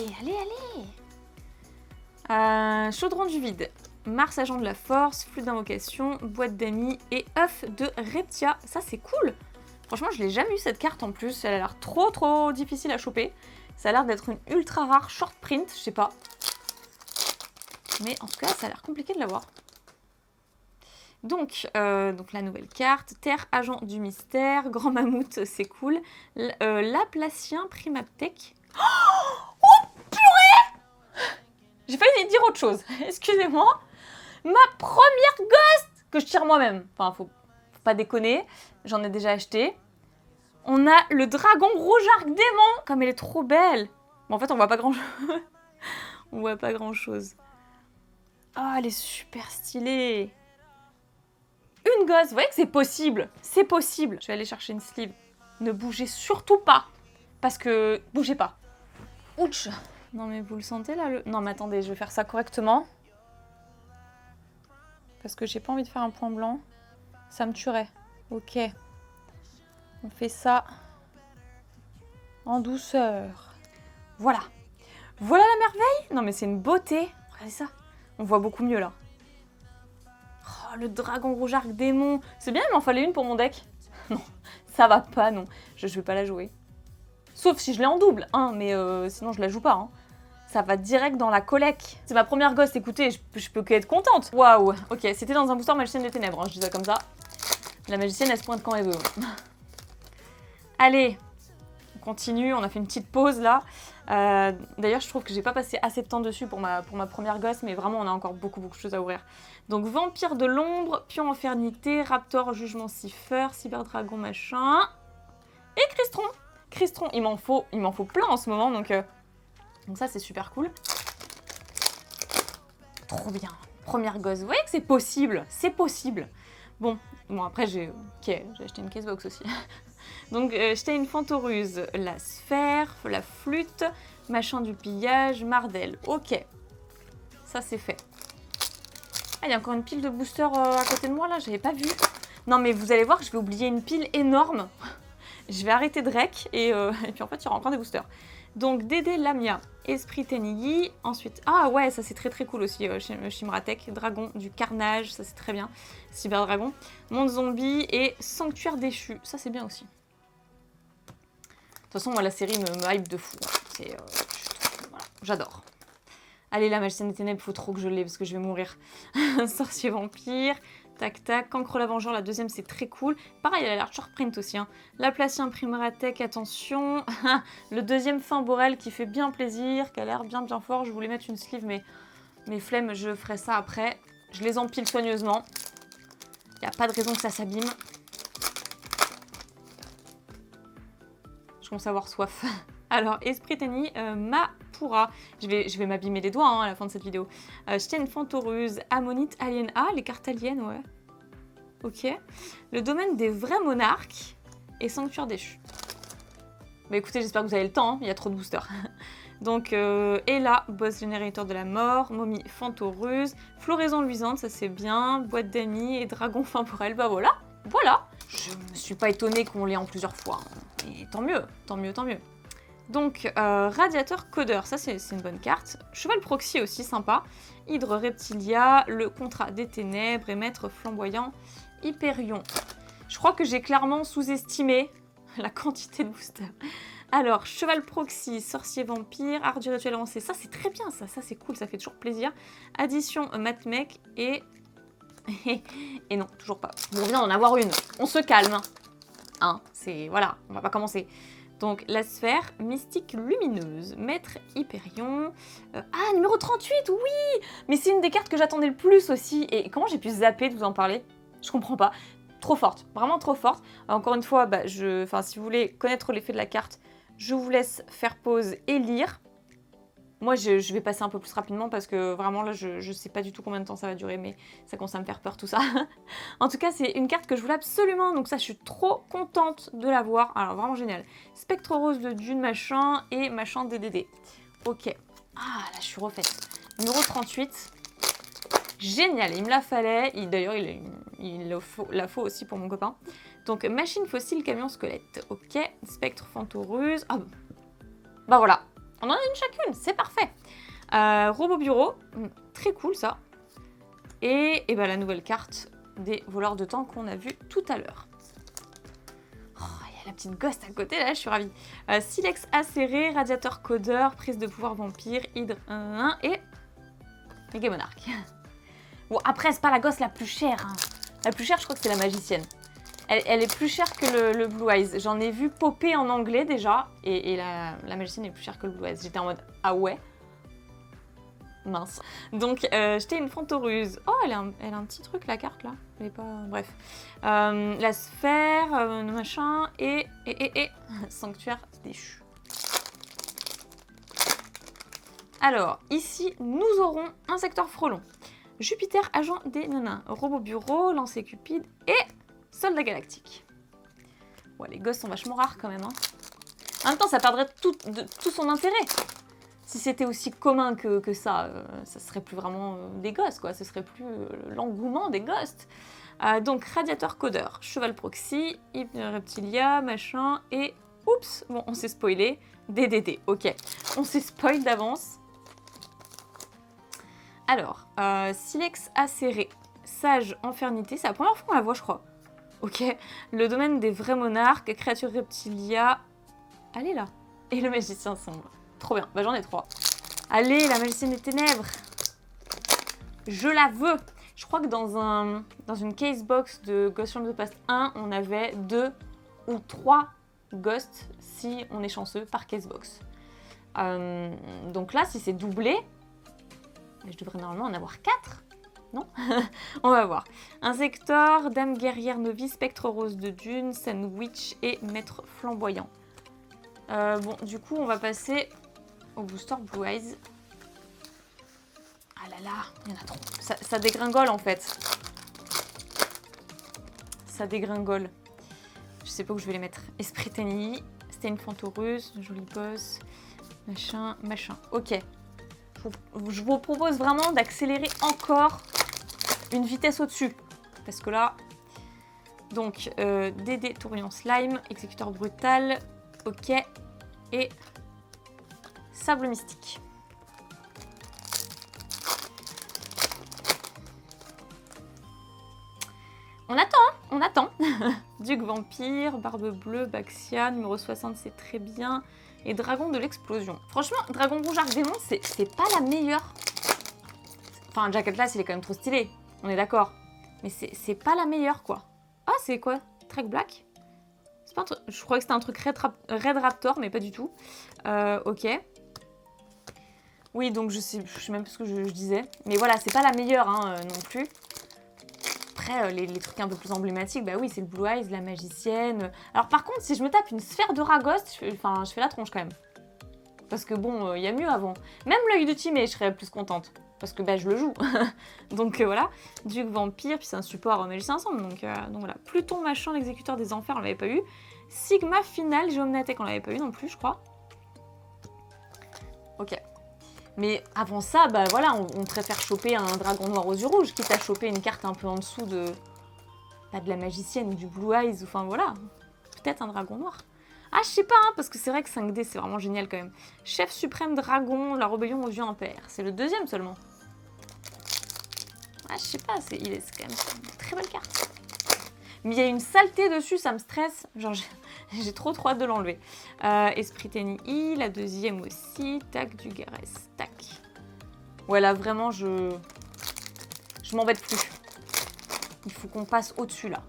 Chaudron du Vide. Mars agent de la force, flûte d'invocation, boîte d'amis et œuf de Reptia. Ça c'est cool. Franchement je l'ai jamais eu cette carte en plus, elle a l'air trop difficile à choper. Ça a l'air d'être une ultra rare short print, je sais pas. Mais en tout cas ça a l'air compliqué de l'avoir. Donc la nouvelle carte, Terre agent du mystère, Grand Mammouth c'est cool. Laplacien Primaptech. Oh purée! J'ai failli dire autre chose, excusez-moi. Ma première ghost que je tire moi-même. Enfin, faut pas déconner, j'en ai déjà acheté. On a le dragon rouge arc démon. Comme elle est trop belle. Bon, en fait, on voit pas grand-chose. On voit pas grand-chose. Oh, elle est super stylée. Une gosse, vous voyez que c'est possible. C'est possible. Je vais aller chercher une sleeve. Ne bougez surtout pas. Parce que... Bougez pas. Ouch. Non, mais vous le sentez, là le... Non, mais attendez, je vais faire ça correctement. Parce que j'ai pas envie de faire un point blanc. Ça me tuerait. Ok. On fait ça en douceur. Voilà. Voilà la merveille. Non mais c'est une beauté. Regardez ça. On voit beaucoup mieux là. Oh, le dragon rouge arc démon. C'est bien, il m'en fallait une pour mon deck. Non, ça va pas, non. Je vais pas la jouer. Sauf si je l'ai en double, hein, mais sinon je la joue pas. Hein. Ça va direct dans la collecte. C'est ma première ghost, écoutez, je peux qu'être contente. Waouh. Ok, c'était dans un booster magicienne des ténèbres, hein, je dis ça comme ça. La magicienne, elle se pointe quand elle veut. Allez, on continue, on a fait une petite pause là. D'ailleurs, je trouve que j'ai pas passé assez de temps dessus pour ma première gosse, mais vraiment, on a encore beaucoup de choses à ouvrir. Donc, vampire de l'ombre, pion infernité, raptor, jugement cipher, cyberdragon machin. Et Crystron. Crystron, il m'en faut plein en ce moment, donc ça, c'est super cool. Trop bien. Première gosse. Vous voyez que c'est possible. C'est possible. Bon après, j'ai acheté une casebox aussi. Donc, j'étais une Fantoruse, la sphère, la flûte, machin du pillage, Mardel. Ok. Ça, c'est fait. Ah, il y a encore une pile de boosters à côté de moi, là. J'avais pas vu. Non, mais vous allez voir que je vais oublier une pile énorme. Je vais arrêter de rec et puis en fait, il y aura encore des boosters. Donc, Dédé Lamia, Esprit Tenigi. Ensuite, ah ouais, ça c'est très cool aussi, Shimratek, Dragon du Carnage, ça c'est très bien. Cyberdragon, Monde Zombie et Sanctuaire Déchu, ça c'est bien aussi. De toute façon, moi la série me hype de fou. Hein. Voilà, j'adore. Allez, la magicienne des ténèbres, faut trop que je l'ai parce que je vais mourir. Sorcier vampire. Tac, tac. Cancre la Vengeur, la deuxième, c'est très cool. Pareil, elle a l'air short print aussi. Hein. Laplacien Primaratech, attention. Le deuxième fin Borel qui fait bien plaisir, qui a l'air bien fort. Je voulais mettre une sleeve, mais mes flemmes, je ferai ça après. Je les empile soigneusement. Il n'y a pas de raison que ça s'abîme. Je commence à avoir soif. Alors, Esprit Tenni, Mapura. Je vais m'abîmer les doigts hein, à la fin de cette vidéo. Ch'tienne Fantoruse, Ammonite, Alien A, les cartes aliens, ouais. Ok. Le domaine des vrais monarques et Sanctuaire déchu. Bah écoutez, j'espère que vous avez le temps, hein, il y a trop de boosters. Donc, Ella, Boss Générateur de la mort, Momie Fantoruse, Floraison luisante, ça c'est bien, Boîte d'amis et Dragon fin pour elle. Bah voilà, voilà. Je me suis pas étonnée qu'on l'ait en plusieurs fois. Hein. Et tant mieux, tant mieux, tant mieux. Donc, Radiateur Codeur, ça c'est une bonne carte. Cheval Proxy aussi, sympa. Hydre Reptilia, le Contrat des Ténèbres et Maître Flamboyant Hyperion. Je crois que j'ai clairement sous-estimé la quantité de boosters. Alors, Cheval Proxy, Sorcier Vampire, Art du Rituel avancé, ça c'est très bien ça c'est cool, ça fait toujours plaisir. Addition Matmec et... et non, toujours pas. On vient d'en avoir une, on se calme. Hein, c'est... Voilà, on va pas commencer. Donc, la sphère, mystique lumineuse, Maître Hyperion. Ah, numéro 38, oui! Mais c'est une des cartes que j'attendais le plus aussi. Et comment j'ai pu zapper de vous en parler? Je comprends pas. Trop forte, vraiment trop forte. Encore une fois, bah, si vous voulez connaître l'effet de la carte, je vous laisse faire pause et lire. Moi, je vais passer un peu plus rapidement parce que vraiment là, je sais pas du tout combien de temps ça va durer, mais ça commence à me faire peur tout ça. En tout cas, c'est une carte que je voulais absolument, donc ça, je suis trop contente de l'avoir. Alors, vraiment génial. Spectre rose de Dune, machin, et machin DDD. Ok. Ah, là, je suis refaite. Numéro 38. Génial, il me la fallait. D'ailleurs, il la faut aussi pour mon copain. Donc, machine fossile, camion squelette. Ok. Spectre fantoruse. Ah, bah voilà. On en a une chacune, c'est parfait. Robot bureau, très cool ça. Et ben, la nouvelle carte des voleurs de temps qu'on a vu tout à l'heure. Oh, il y a la petite ghost à côté, là, je suis ravie. Silex acéré, radiateur codeur, prise de pouvoir vampire, hydre 1 et méga monarque. Bon, après, c'est pas la ghost la plus chère. Hein. La plus chère, je crois que c'est la magicienne. Elle est plus chère que le Blue Eyes. J'en ai vu popper en anglais déjà. Et la magicienne est plus chère que le Blue Eyes. J'étais en mode, ah ouais? Mince. Donc, j'étais une Fantoruse. Oh, elle a un petit truc, la carte, là. Elle est pas... Bref. La sphère, machin, et... Sanctuaire déchu. Alors, ici, nous aurons un secteur frelon. Jupiter, agent des nanas. Robot bureau, lancer cupide et... Soldat galactique. Ouais, les gosses sont vachement rares quand même. Hein. En même temps, ça perdrait tout son intérêt. Si c'était aussi commun que ça, ça serait plus vraiment des ghosts, quoi. Ce serait plus l'engouement des ghosts. Donc, radiateur codeur, cheval proxy, hypno reptilia, machin, et... Oups, bon, on s'est spoilé. DDD, ok. On s'est spoil d'avance. Alors, Silex acéré, sage infernité, c'est la première fois qu'on la voit, je crois. Ok, le domaine des vrais monarques, créature reptilia. Allez là. Et le magicien sombre. Trop bien, bah j'en ai 3. Allez, la magicienne des ténèbres. Je la veux. Je crois que dans une casebox de Ghost from the Past 1, on avait 2 ou 3 ghosts si on est chanceux par casebox. Donc là, si c'est doublé, je devrais normalement en avoir 4. Non. On va voir. Insector, Dame guerrière novice, Spectre rose de dune, Sandwich et Maître flamboyant. Bon, du coup, on va passer au booster Blue Eyes. Ah là là, il y en a trop. Ça dégringole en fait. Ça dégringole. Je sais pas où je vais les mettre. Esprit Tenny, c'était une Fantoruse, joli boss, machin, machin. Ok. Je vous propose vraiment d'accélérer encore une vitesse au-dessus. Parce que là... Donc, DD, tourbillon slime, exécuteur brutal, ok. Et sable mystique. On attend, hein, on attend. Duc vampire, barbe bleue, Baxia, numéro 60, c'est très bien. Et dragon de l'explosion. Franchement, dragon rouge arc démon, c'est pas la meilleure. Enfin, Jack Atlas, il est quand même trop stylé. On est d'accord. Mais c'est pas la meilleure, quoi. Ah, c'est quoi? Trek Black? C'est pas un truc... Je croyais que c'était un truc Red Raptor, mais pas du tout. Ok. Oui, donc je sais même plus ce que je disais. Mais voilà, c'est pas la meilleure, hein, non plus. Après, les trucs un peu plus emblématiques, bah oui, c'est le Blue Eyes, la magicienne. Alors par contre, si je me tape une sphère de Ragost, je fais la tronche quand même. Parce que bon, y a mieux avant. Même l'œil de Timé, je serais plus contente. Parce que bah, je le joue. Donc voilà. Duc vampire, puis c'est un support magicien ensemble. Donc voilà. Pluton machin, l'exécuteur des enfers, on l'avait pas eu. Sigma final, Géomnatek, on l'avait pas eu non plus, je crois. Ok. Mais avant ça, bah voilà, on préfère choper un dragon noir aux yeux rouges, quitte à choper une carte un peu en dessous de la magicienne ou du Blue Eyes, enfin voilà. Peut-être un dragon noir. Ah, je sais pas, hein, parce que c'est vrai que 5D, c'est vraiment génial quand même. Chef suprême dragon, la rébellion aux yeux impairs. C'est le deuxième seulement. Ah, je sais pas, c'est quand même une très belle carte. Mais il y a une saleté dessus, ça me stresse. Genre, j'ai trop hâte de l'enlever. Esprit Tenny, la deuxième aussi. Tac, du Garès, tac. Ouais, là, vraiment, je m'embête plus. Il faut qu'on passe au-dessus, là.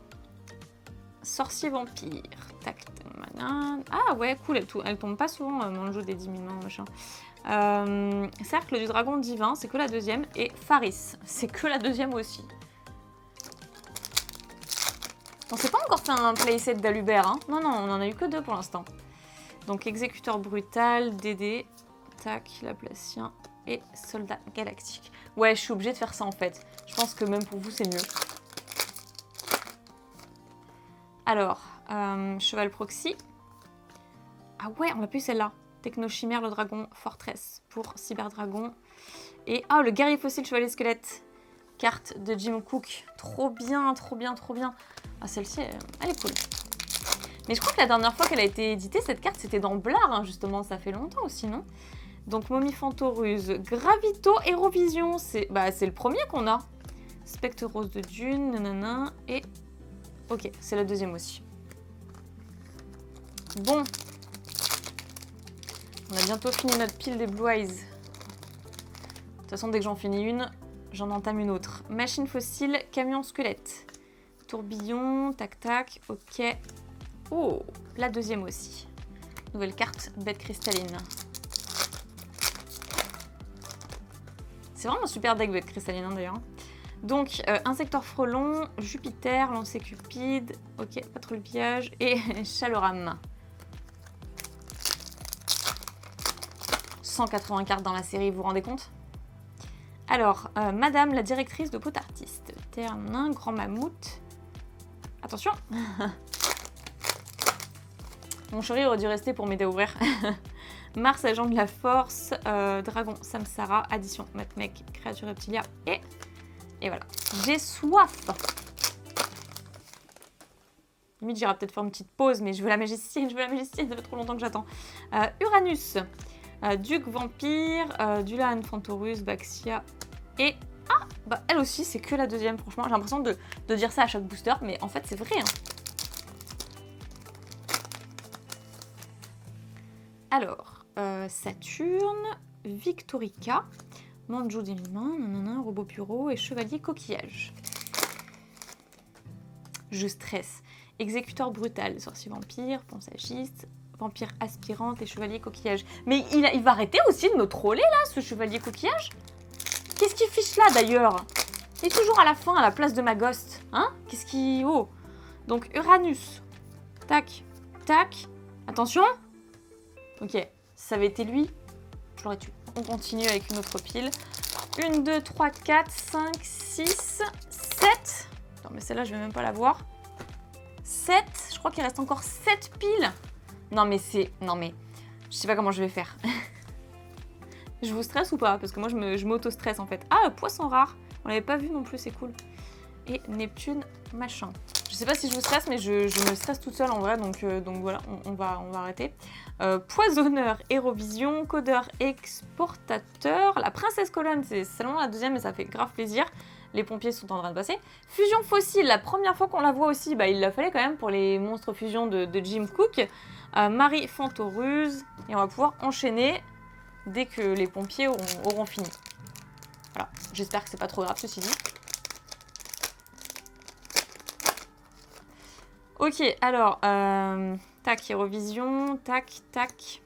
Sorcier vampire. Tac, ah ouais, cool, elle tombe pas souvent dans le jeu des 10 000 mains, machin. Cercle du dragon divin, c'est que la deuxième. Et Faris, c'est que la deuxième aussi. On s'est pas encore fait un playset d'Alubert, hein. Non, on en a eu que 2 pour l'instant. Donc exécuteur brutal, DD, tac, Laplacien et soldat galactique. Ouais, je suis obligée de faire ça en fait. Je pense que même pour vous, c'est mieux. Alors, cheval proxy. Ah ouais, on l'a plus celle-là. Technochimère, le dragon fortress pour Cyberdragon. Et le guerrier fossile, chevalier squelette. Carte de Jim Cook. Trop bien, trop bien, trop bien. Ah, celle-ci, elle est cool. Mais je crois que la dernière fois qu'elle a été éditée, cette carte, c'était dans Blard, hein, justement. Ça fait longtemps aussi, non? Donc, Momie Fantoruse. Gravito, Hérovision. C'est le premier qu'on a. Spectre rose de dune, nanana, et... Ok, c'est la deuxième aussi. Bon. On a bientôt fini notre pile des Blue Eyes. De toute façon, dès que j'en finis une, j'en entame une autre. Machine fossile, camion squelette. Tourbillon, tac tac, ok. Oh, la deuxième aussi. Nouvelle carte, bête cristalline. C'est vraiment un super deck bête cristalline hein, d'ailleurs. Donc, Insecteur frelon, Jupiter, Lancé Cupide, ok, patrouille pillage et Chaloram. 180 cartes dans la série, vous vous rendez compte? Alors, Madame la directrice de pot artiste. Terre, nain, grand mammouth. Attention. Mon chéri aurait dû rester pour m'aider à ouvrir. Mars, agent de la force. Dragon, Samsara. Addition, Matmec, créature reptilia. Et voilà. J'ai soif. Limite, j'irai peut-être faire une petite pause, mais je veux la magicienne, ça fait trop longtemps que j'attends. Uranus. Duc, vampire. Dulan, Fantorus, Baxia. Et... Ah, bah elle aussi, c'est que la deuxième, franchement. J'ai l'impression de dire ça à chaque booster, mais en fait, c'est vrai. Hein. Alors, Saturne, Victorica, Manjo des humains, nanana, robot bureau et chevalier coquillage. Je stresse. Exécuteur brutal, sorcier vampire, pensagiste, vampire aspirante et chevalier coquillage. Mais il va arrêter aussi de me troller là, ce chevalier coquillage? Qu'est-ce qu'il fiche là d'ailleurs? Il est toujours à la fin, à la place de ma ghost. Hein? Qu'est-ce qui... Oh. Donc Uranus. Tac, tac. Attention. Ok, si ça avait été lui, je l'aurais tué. On continue avec une autre pile. 1, 2, 3, 4, 5, 6, 7. Non mais celle-là, je vais même pas la voir. 7. Je crois qu'il reste encore 7 piles. Non mais c'est... Non mais... Je sais pas comment je vais faire. Je vous stresse ou pas? Parce que moi, je m'auto-stresse en fait. Ah, poisson rare. On l'avait pas vu non plus, c'est cool. Et Neptune, machin. Je sais pas si je vous stresse, mais je me stresse toute seule en vrai. Donc voilà, on va arrêter. Poisonneur, Hérovision, codeur, exportateur. La princesse colonne, c'est seulement la deuxième, mais ça fait grave plaisir. Les pompiers sont en train de passer. Fusion fossile, la première fois qu'on la voit aussi, bah, il la fallait quand même pour les monstres fusion de Jim Cook. Marie Fantoruse. Et on va pouvoir enchaîner dès que les pompiers auront fini. Voilà, j'espère que c'est pas trop grave ceci dit. Ok, alors, tac, Hérovision, tac, tac.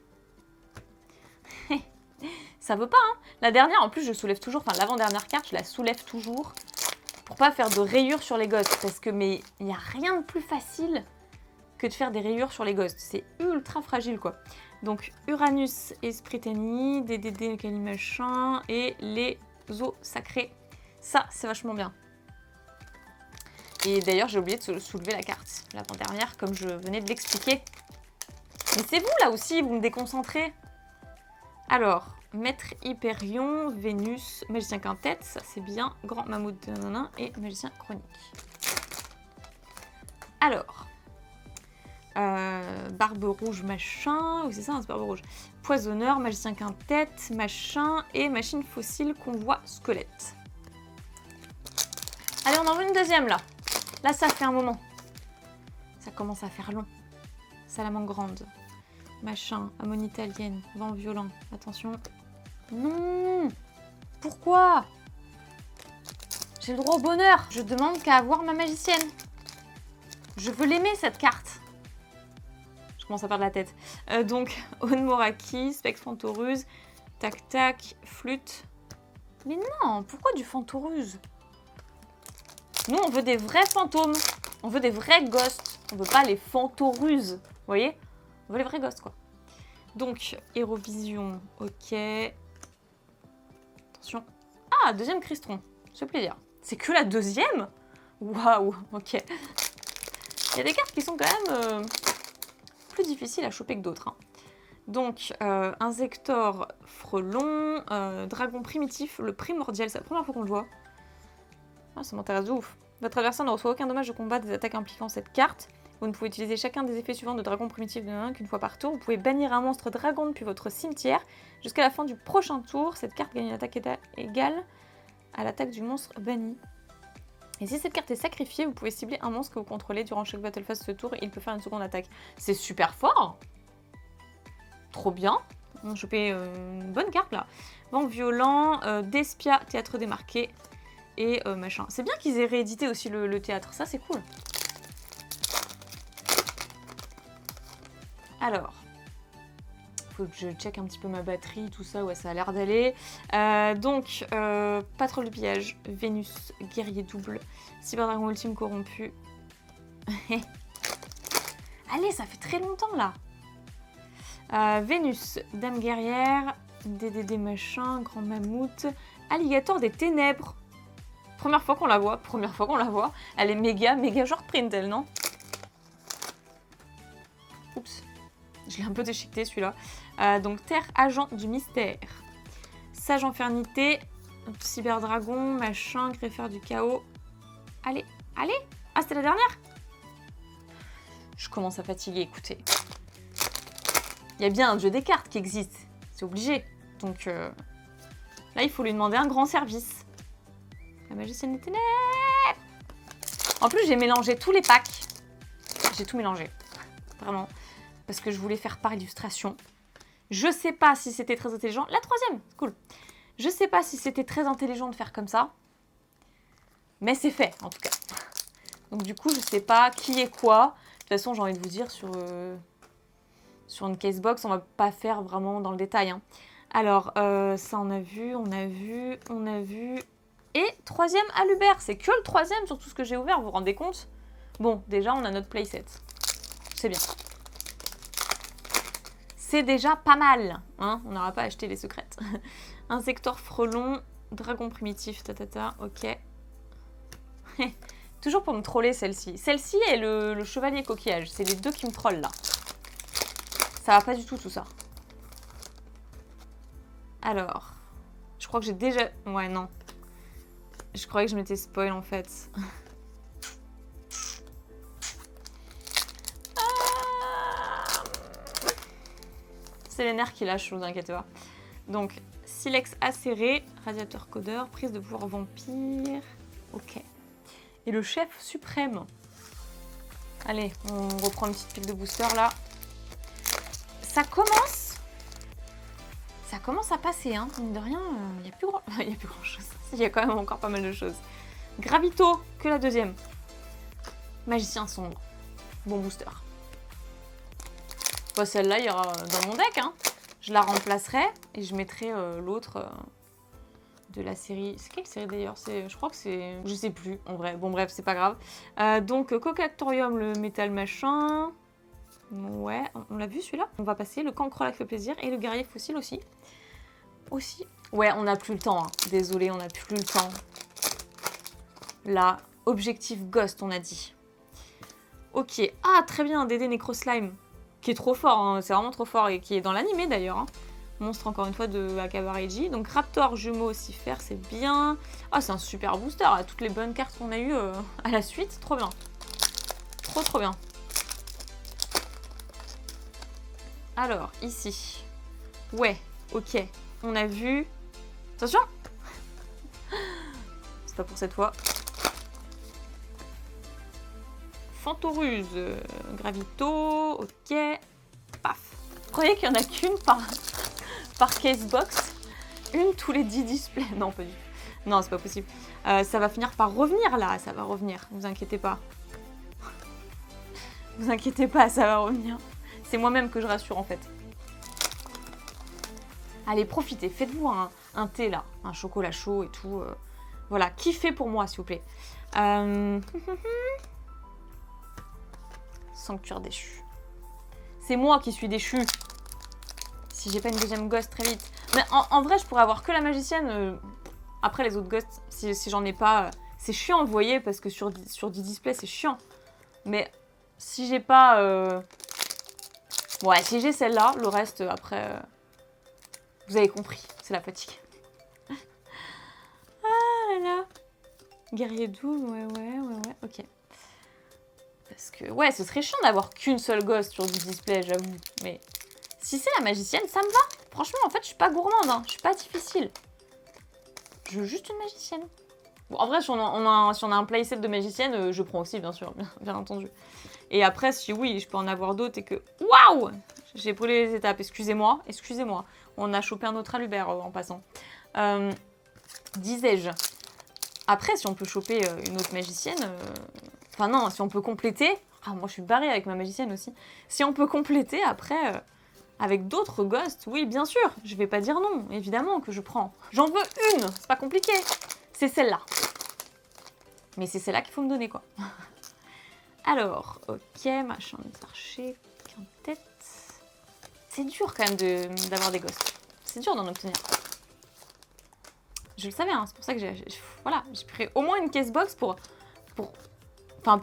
Ça veut pas, hein. La dernière, en plus, je soulève toujours, enfin l'avant-dernière carte, je la soulève toujours pour pas faire de rayures sur les ghosts. Parce que, mais, il n'y a rien de plus facile que de faire des rayures sur les ghosts. C'est ultra fragile, quoi. Donc, Uranus, Esprit Tenni, DDD, Kali machin, et les eaux sacrées. Ça, c'est vachement bien. Et d'ailleurs, j'ai oublié de soulever la carte, l'avant-dernière, comme je venais de l'expliquer. Mais c'est vous, là aussi, vous me déconcentrez. Alors, Maître Hyperion, Vénus, Magicien Quintette, ça c'est bien. Grand Mammouth nanana, et Magicien Chronique. Alors, Barbe Rouge, machin, oui c'est ça, c'est Barbe Rouge. Poisonneur, Magicien Quintette, machin, et Machine Fossile, Convoi, Squelette. Allez, on en veut une deuxième, là. Là, ça fait un moment. Ça commence à faire long. Salamandre grande. Machin, ammonie italienne, vent violent. Attention. Non! Pourquoi? J'ai le droit au bonheur. Je demande qu'à avoir ma magicienne. Je veux l'aimer, cette carte. Je commence à perdre la tête. Donc, Onmoraki, Spectre Fantoruse, tac tac, flûte. Mais non, pourquoi du Fantoruse? Nous, on veut des vrais fantômes. On veut des vrais ghosts. On veut pas les Fantoruses. Vous voyez? On veut les vrais ghosts, quoi. Donc, Hérovision, ok. Attention. Ah, deuxième Crystron. Ça fait plaisir. C'est que la deuxième? Waouh, ok. Il y a des cartes qui sont quand même plus difficiles à choper que d'autres. Hein. Donc, Insector frelon, dragon primitif, le primordial. C'est la première fois qu'on le voit. Ah, ça m'intéresse de ouf. Votre adversaire ne reçoit aucun dommage de combat des attaques impliquant cette carte. Vous ne pouvez utiliser chacun des effets suivants de dragon primitif de 1 qu'une fois par tour. Vous pouvez bannir un monstre dragon depuis votre cimetière. Jusqu'à la fin du prochain tour, cette carte gagne une attaque égale à l'attaque du monstre banni. Et si cette carte est sacrifiée, vous pouvez cibler un monstre que vous contrôlez durant chaque battle phase ce tour et il peut faire une seconde attaque. C'est super fort. Trop bien. On a chopé une bonne carte là. Vent violent, Despia, théâtre démarqué et machin. C'est bien qu'ils aient réédité aussi le théâtre, ça c'est cool. Alors, faut que je check un petit peu ma batterie, tout ça, ouais ça a l'air d'aller. Donc, Patrol de pillage, Vénus, guerrier double, Cyberdragon ultime corrompu. Allez, ça fait très longtemps là. Vénus, dame guerrière, DDD machin, grand mammouth, alligator des ténèbres. Première fois qu'on la voit, Elle est méga genre print elle, non? Oups, je l'ai un peu déchiqueté celui-là. Donc terre agent du mystère, sage infernité, cyberdragon, machin, greffeur du chaos. Allez. Ah c'était la dernière? Je commence à fatiguer, écoutez. Il y a bien un jeu des cartes qui existe, c'est obligé. Donc là, il faut lui demander un grand service. La magicienne des ténèbres. En plus, j'ai mélangé tous les packs. J'ai tout mélangé, vraiment. Parce que je voulais faire par illustration. Je sais pas si c'était très intelligent. La troisième, cool. Je sais pas si c'était très intelligent de faire comme ça. Mais c'est fait, en tout cas. Donc du coup, je sais pas qui est quoi. De toute façon, j'ai envie de vous dire, sur une casebox, on va pas faire vraiment dans le détail. Hein. Alors, ça on a vu. Et troisième Alubert, c'est que le troisième sur tout ce que j'ai ouvert, vous vous rendez compte? Bon, déjà on a notre playset. C'est bien. C'est déjà pas mal. Hein, on n'aura pas acheté les secrètes. Insector frelon, dragon primitif, ok. Toujours pour me troller celle-ci. Celle-ci et le chevalier coquillage, c'est les deux qui me trollent là. Ça va pas du tout ça. Alors, je crois que j'ai déjà... Ouais, non. Je croyais que je m'étais spoil en fait. C'est les nerfs qui lâchent, ne vous inquiétez pas. Donc, silex acéré, radiateur codeur, prise de pouvoir vampire. Ok. Et le chef suprême. Allez, on reprend une petite pile de booster là. Ça commence à passer, hein. Mine de rien, il n'y a plus grand chose. Il y a quand même encore pas mal de choses. Gravito, que la deuxième. Magicien sombre. Bon booster. Bon, celle-là ira dans mon deck, hein. Je la remplacerai et je mettrai l'autre de la série. C'est quelle série d'ailleurs? Je crois que c'est... Je sais plus, en vrai. Bon, bref, c'est pas grave. Donc, Cocactorium, le métal machin. Ouais, on l'a vu celui-là. On va passer le cancrelac fait plaisir et le guerrier fossile aussi. Ouais, on n'a plus le temps. Hein. Désolé, on n'a plus le temps. Là, objectif Ghost, on a dit. Ok. Ah, très bien, Dédé Necroslime. Qui est trop fort, hein. C'est vraiment trop fort. Et qui est dans l'animé d'ailleurs. Hein. Monstre, encore une fois, de Akabareji. Donc, Raptor, Jumeau, Cipher, c'est bien. Ah, c'est un super booster. Là. Toutes les bonnes cartes qu'on a eues à la suite. Trop bien. Trop bien. Alors, ici. Ouais, ok. On a vu... Attention. C'est pas pour cette fois. Fantoruse. Gravito. Ok. Paf. Vous croyez qu'il y en a qu'une par casebox? Une tous les 10 displays? Non, pas du tout. Non, c'est pas possible. Ça va finir par revenir là. Ça va revenir. Ne vous inquiétez pas. Ne vous inquiétez pas, ça va revenir. C'est moi-même que je rassure en fait. Allez, profitez, faites-vous un thé là, un chocolat chaud et tout. Voilà, kiffez pour moi s'il vous plaît. Sanctuaire déchu. C'est moi qui suis déchu. Si j'ai pas une deuxième ghost très vite. Mais en vrai, je pourrais avoir que la magicienne. Après les autres ghosts, si j'en ai pas, c'est chiant, vous voyez, parce que sur 10 displays, c'est chiant. Mais si j'ai pas... Ouais, si j'ai celle-là, le reste, après... Vous avez compris, c'est la fatigue. Ah là là. Guerrier double, ouais, ok. Parce que, ouais, ce serait chiant d'avoir qu'une seule ghost sur du display, j'avoue. Mais si c'est la magicienne, ça me va. Franchement, en fait, je suis pas gourmande, hein. Je suis pas difficile. Je veux juste une magicienne. Bon, en vrai, si on a un playset de magicienne, je prends aussi, bien sûr, bien entendu. Et après, si oui, je peux en avoir d'autres et que... Waouh! J'ai brûlé les étapes, excusez-moi. On a chopé un autre Alubert en passant. Disais-je. Après, si on peut choper une autre magicienne... Enfin non, si on peut compléter... Ah, moi je suis barrée avec ma magicienne aussi. Si on peut compléter après... avec d'autres ghosts, oui, bien sûr. Je vais pas dire non, évidemment que je prends. J'en veux une, c'est pas compliqué. C'est celle-là. Mais c'est celle-là qu'il faut me donner, quoi. Alors, ok, machin d'archer, qu'en tête. C'est dur quand même d'avoir des ghosts. C'est dur d'en obtenir. Je le savais, hein, c'est pour ça que j'ai pris au moins une case box pour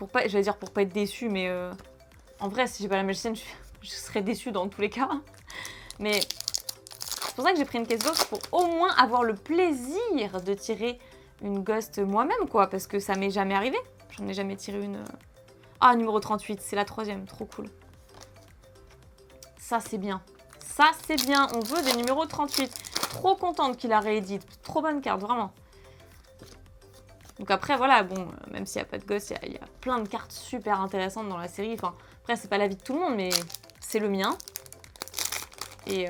pas, j'allais dire pour pas être déçue, mais en vrai, si j'ai pas la magicienne, je serais déçue dans tous les cas. Mais c'est pour ça que j'ai pris une case box pour au moins avoir le plaisir de tirer une ghost moi-même, quoi, parce que ça m'est jamais arrivé. J'en ai jamais tiré une. Ah, numéro 38, c'est la 3e, trop cool. Ça, c'est bien. Ça, c'est bien. On veut des numéros 38. Trop contente qu'il a réédite. Trop bonne carte, vraiment. Donc après, voilà, bon, même s'il n'y a pas de gosse, il y a plein de cartes super intéressantes dans la série. Enfin, après, c'est pas l'avis de tout le monde, mais c'est le mien. Et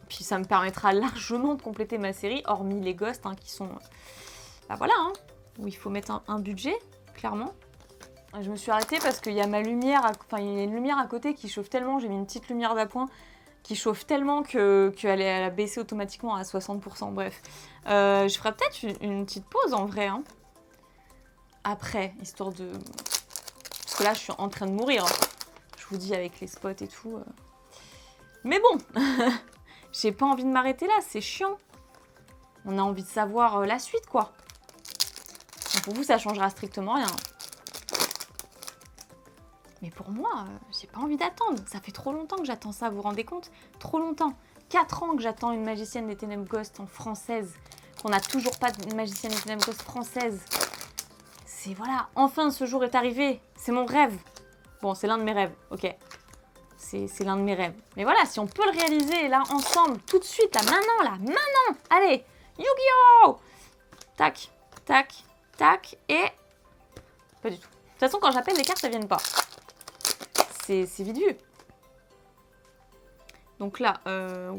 puis ça me permettra largement de compléter ma série, hormis les ghosts, hein, qui sont... Bah voilà, hein, où il faut mettre un budget, clairement. Je me suis arrêtée parce qu'il y a ma lumière, enfin, il y a une lumière à côté qui chauffe tellement, j'ai mis une petite lumière d'appoint qui chauffe tellement qu'elle a baissé automatiquement à 60%. Bref, je ferai peut-être une petite pause en vrai. Hein. Après, histoire de... Parce que là, je suis en train de mourir. Hein. Je vous dis avec les spots et tout. Mais bon, j'ai pas envie de m'arrêter là, c'est chiant. On a envie de savoir la suite, quoi. Donc pour vous, ça changera strictement rien. Mais pour moi, j'ai pas envie d'attendre. Ça fait trop longtemps que j'attends ça, vous vous rendez compte? Trop longtemps. 4 ans que j'attends une magicienne des ténèbres Ghost en française. Qu'on n'a toujours pas de magicienne des ténèbres Ghost française. C'est voilà, enfin ce jour est arrivé. C'est mon rêve. Bon, c'est l'un de mes rêves, ok. C'est l'un de mes rêves. Mais voilà, si on peut le réaliser là, ensemble, tout de suite, là, maintenant. Allez, Yu-Gi-Oh! Tac, tac, tac, et... Pas du tout. De toute façon, quand j'appelle, les cartes, elles viennent pas. C'est vite vu. Donc là,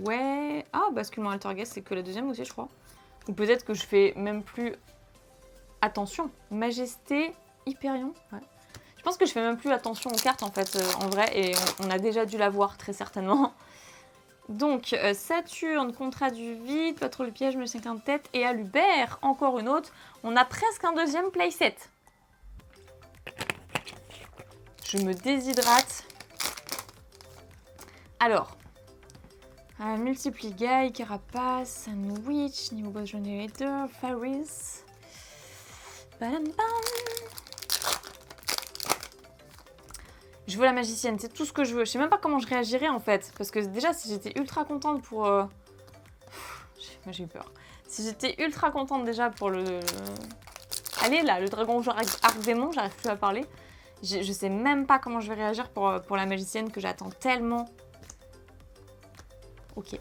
ouais... Ah, basculement Altergeist, c'est que la 2e aussi, je crois. Ou peut-être que je fais même plus... Attention, Majesté, Hyperion, ouais. Je pense que je fais même plus attention aux cartes, en fait, en vrai, et on a déjà dû la voir, très certainement. Donc, Saturne, Contrat du Vide, Patrouille Piège, Magicien 15 têtes, et Alubert, encore une autre. On a presque un 2e playset. Je me déshydrate. Alors, Multipligaille, Carapace, Sandwich, Niveau Boss Generator, Faris. Badam bam. Je veux la magicienne, c'est tout ce que je veux. Je sais même pas comment je réagirais en fait. Parce que déjà, si j'étais ultra contente pour... Moi j'ai eu peur. Si j'étais ultra contente déjà pour le... Allez là, le dragon joueur Arc Démon, j'arrive plus à parler. Je sais même pas comment je vais réagir pour la magicienne que j'attends tellement. Ok.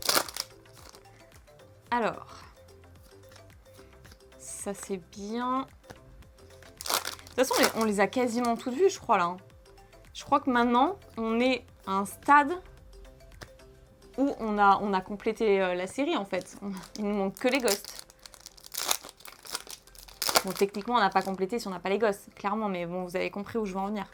Alors. Ça c'est bien. De toute façon, on les a quasiment toutes vues, je crois là. Hein. Je crois que maintenant, on est à un stade où on a complété la série en fait. Il nous manque que les ghosts. Bon, techniquement, on n'a pas complété si on n'a pas les ghosts, clairement, mais bon, vous avez compris où je veux en venir.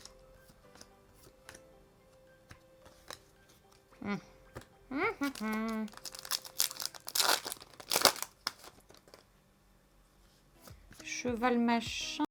Cheval machin.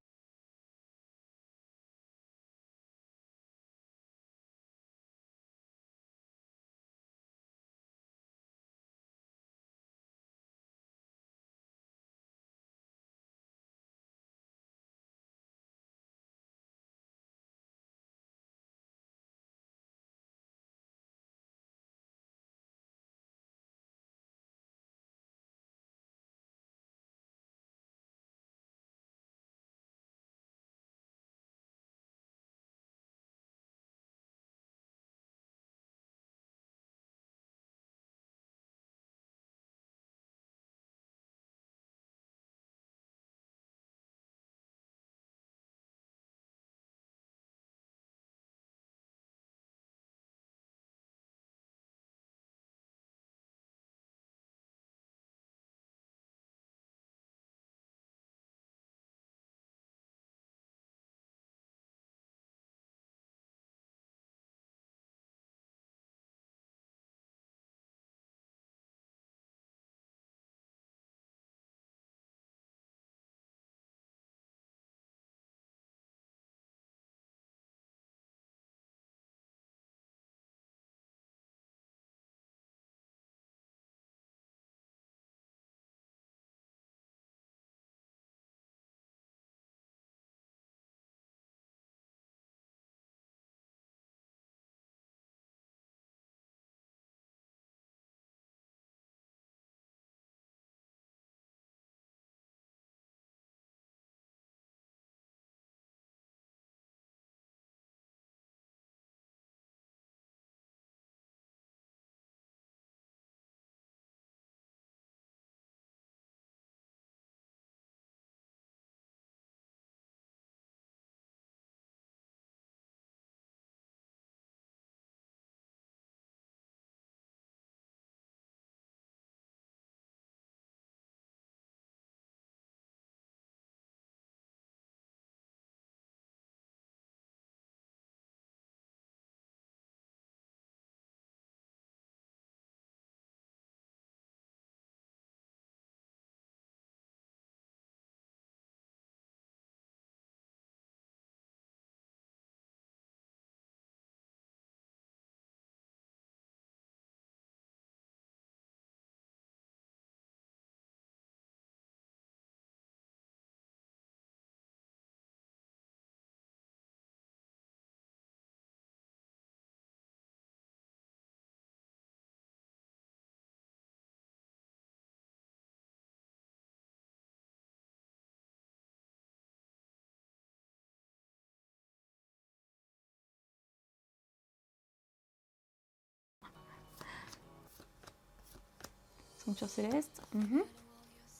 Ceinture céleste.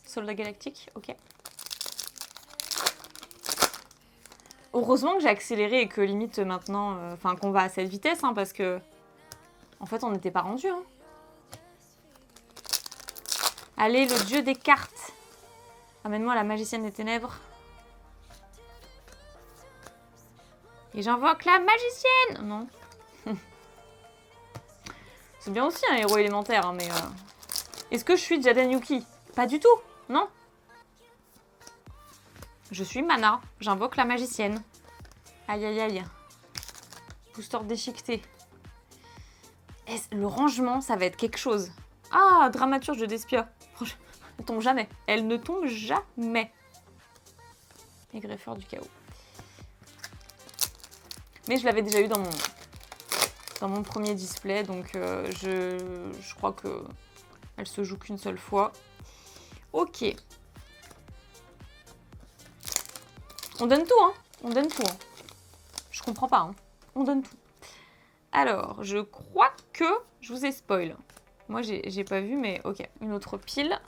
Soldat galactique, ok. Heureusement que j'ai accéléré et que limite maintenant, enfin qu'on va à cette vitesse, hein, parce que en fait on n'était pas rendu. Hein. Allez, le dieu des cartes. Amène-moi la magicienne des ténèbres. Et j'invoque la magicienne. Non. C'est bien aussi un héros élémentaire, hein, mais... Est-ce que je suis Jaden Yuki? Pas du tout, non. Je suis Mana, j'invoque la magicienne. Aïe aïe aïe. Booster déchiqueté. Le rangement, ça va être quelque chose. Ah, dramaturge de Despia. Elle ne tombe jamais. Elle ne tombe jamais. Et greffeur du chaos. Mais je l'avais déjà eu dans mon premier display, donc je crois que elle se joue qu'une seule fois. Ok. On donne tout, hein. On donne tout. Hein. Je comprends pas, hein. On donne tout. Alors, je crois que je vous ai spoil. Moi, j'ai pas vu, mais ok. Une autre pile.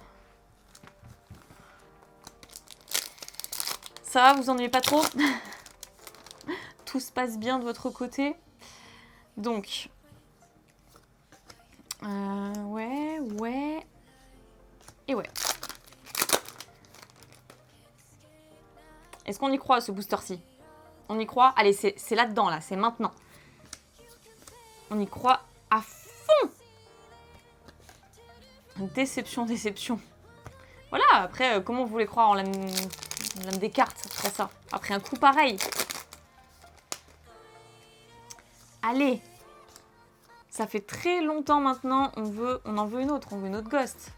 Ça va, vous ennuyez pas trop? Tout se passe bien de votre côté. Donc, ouais. Et ouais. Est-ce qu'on y croit à ce booster-ci? On y croit? Allez, c'est là-dedans, là. C'est maintenant. On y croit à fond. Déception, déception. Voilà, après, comment vous voulez croire en l'âme des cartes après ça? Après un coup pareil. Allez. Ça fait très longtemps maintenant, on en veut une autre. On veut une autre Ghost.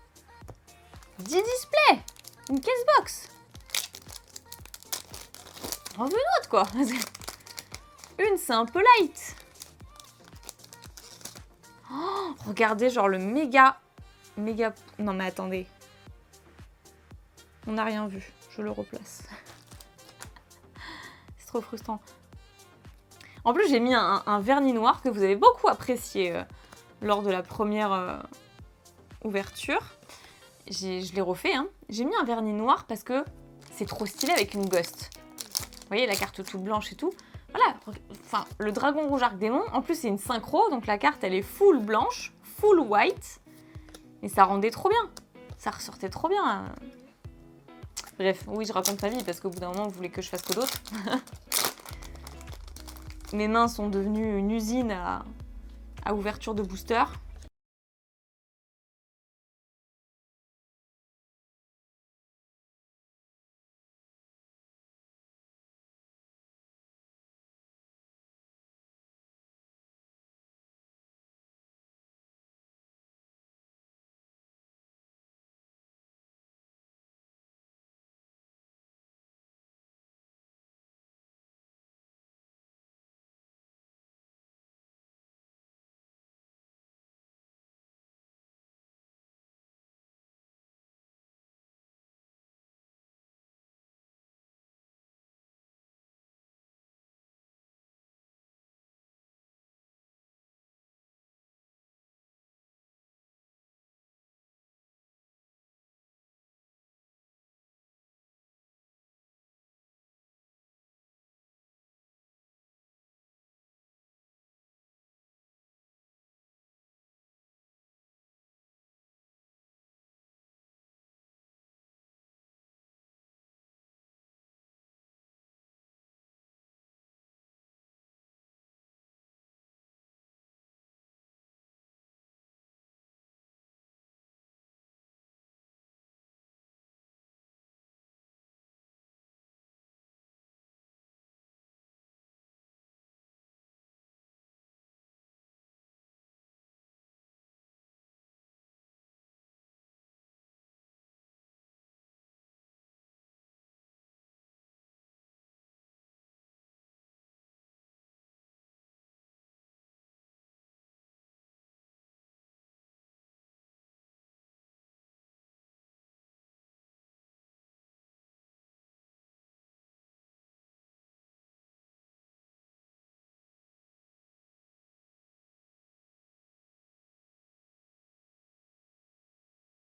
10 displays. Une case box. On en veut une autre, quoi. Une, c'est un peu light. Oh, regardez, genre le méga... Non, mais attendez. On n'a rien vu. Je le replace. C'est trop frustrant. En plus, j'ai mis un vernis noir que vous avez beaucoup apprécié lors de la première ouverture. Je l'ai refait. Hein. J'ai mis un vernis noir parce que c'est trop stylé avec une Ghost. Vous voyez, la carte toute blanche et tout. Voilà, enfin, le dragon rouge arc-démon, en plus c'est une synchro, donc la carte elle est full blanche, full white, et ça rendait trop bien, ça ressortait trop bien. Bref, oui je raconte ma vie parce qu'au bout d'un moment vous voulez que je fasse que d'autres. Mes mains sont devenues une usine à ouverture de booster.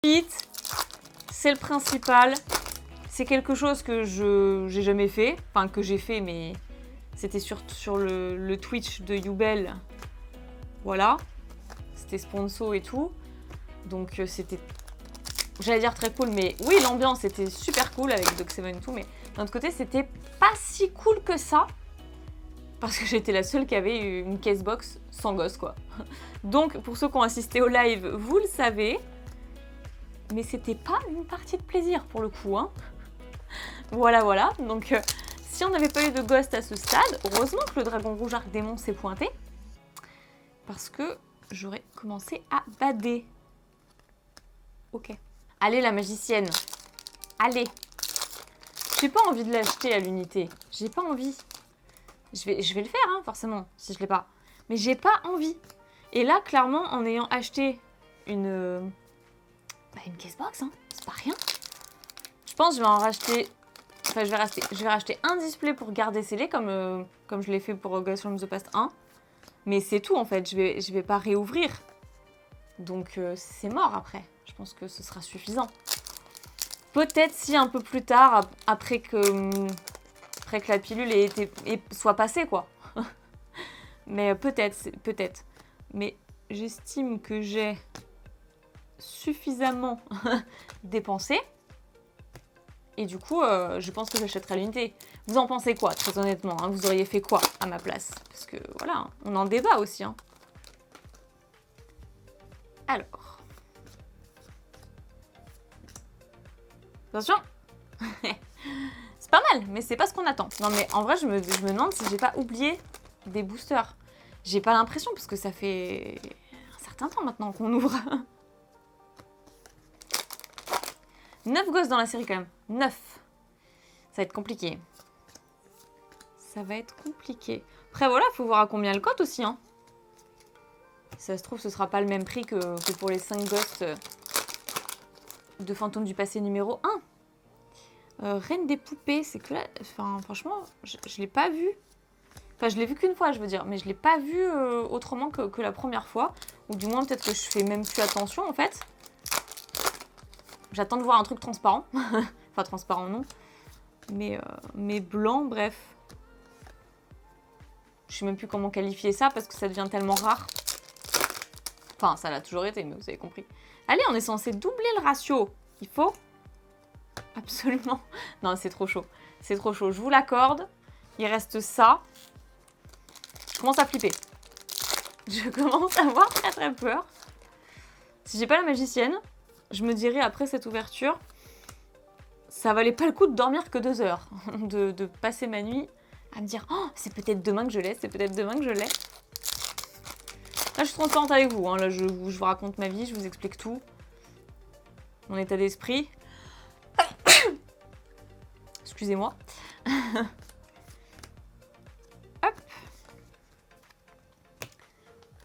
Vite, c'est le principal. C'est quelque chose que j'ai jamais fait. Enfin, que j'ai fait, mais c'était sur le Twitch de Yubel. Voilà. C'était sponsor et tout. Donc c'était, j'allais dire très cool, mais oui, l'ambiance était super cool avec Doc7 et tout, mais d'un autre côté, c'était pas si cool que ça. Parce que j'étais la seule qui avait une casebox sans gosse, quoi. Donc, pour ceux qui ont assisté au live, vous le savez. Mais c'était pas une partie de plaisir, pour le coup, hein. Voilà. Donc, si on n'avait pas eu de ghost à ce stade, heureusement que le dragon rouge arc démon s'est pointé. Parce que j'aurais commencé à bader. Ok. Allez, la magicienne. Allez. J'ai pas envie de l'acheter à l'unité. J'ai pas envie. Je vais le faire, hein, forcément, si je l'ai pas. Mais j'ai pas envie. Et là, clairement, en ayant acheté une casebox, hein, c'est pas rien. Je pense que je vais en racheter... Enfin, je vais racheter un display pour garder scellé, comme je l'ai fait pour Ghost from the Past 1. Mais c'est tout, en fait. Je vais pas réouvrir. Donc, c'est mort, après. Je pense que ce sera suffisant. Peut-être si un peu plus tard, après que la pilule soit passée, quoi. Mais peut-être. Mais j'estime que j'ai suffisamment dépensé. Et du coup, je pense que j'achèterai l'unité. Vous en pensez quoi, très honnêtement, hein? Vous auriez fait quoi à ma place? Parce que voilà, on en débat aussi, hein. Alors. Attention. C'est pas mal, mais c'est pas ce qu'on attend. Non, mais en vrai, je me demande si j'ai pas oublié des boosters. J'ai pas l'impression, parce que ça fait un certain temps maintenant qu'on ouvre. 9 gosses dans la série quand même. 9. Ça va être compliqué. Après voilà, il faut voir à combien elle cote aussi, hein. Si ça se trouve, ce sera pas le même prix que pour les 5 ghosts de Fantôme du passé numéro 1. Reine des poupées, c'est que là... Enfin, franchement, je l'ai pas vu. Enfin, je l'ai vu qu'une fois, je veux dire. Mais je l'ai pas vu autrement que la première fois. Ou du moins, peut-être que je fais même plus attention, en fait. J'attends de voir un truc transparent. Enfin, transparent, non. Mais blanc, bref. Je sais même plus comment qualifier ça, parce que ça devient tellement rare. Enfin, ça l'a toujours été, mais vous avez compris. Allez, on est censé doubler le ratio. Il faut... Absolument. Non, c'est trop chaud. C'est trop chaud. Je vous l'accorde. Il reste ça. Je commence à flipper. Je commence à avoir très très peur. Si j'ai pas la magicienne, je me dirais après cette ouverture, ça valait pas le coup de dormir que 2 heures. De passer ma nuit à me dire, oh, c'est peut-être demain que je l'ai, c'est peut-être demain que je l'ai. Là, je suis transparente avec vous. Hein. Là, je vous raconte ma vie, je vous explique tout. Mon état d'esprit. Excusez-moi. Hop.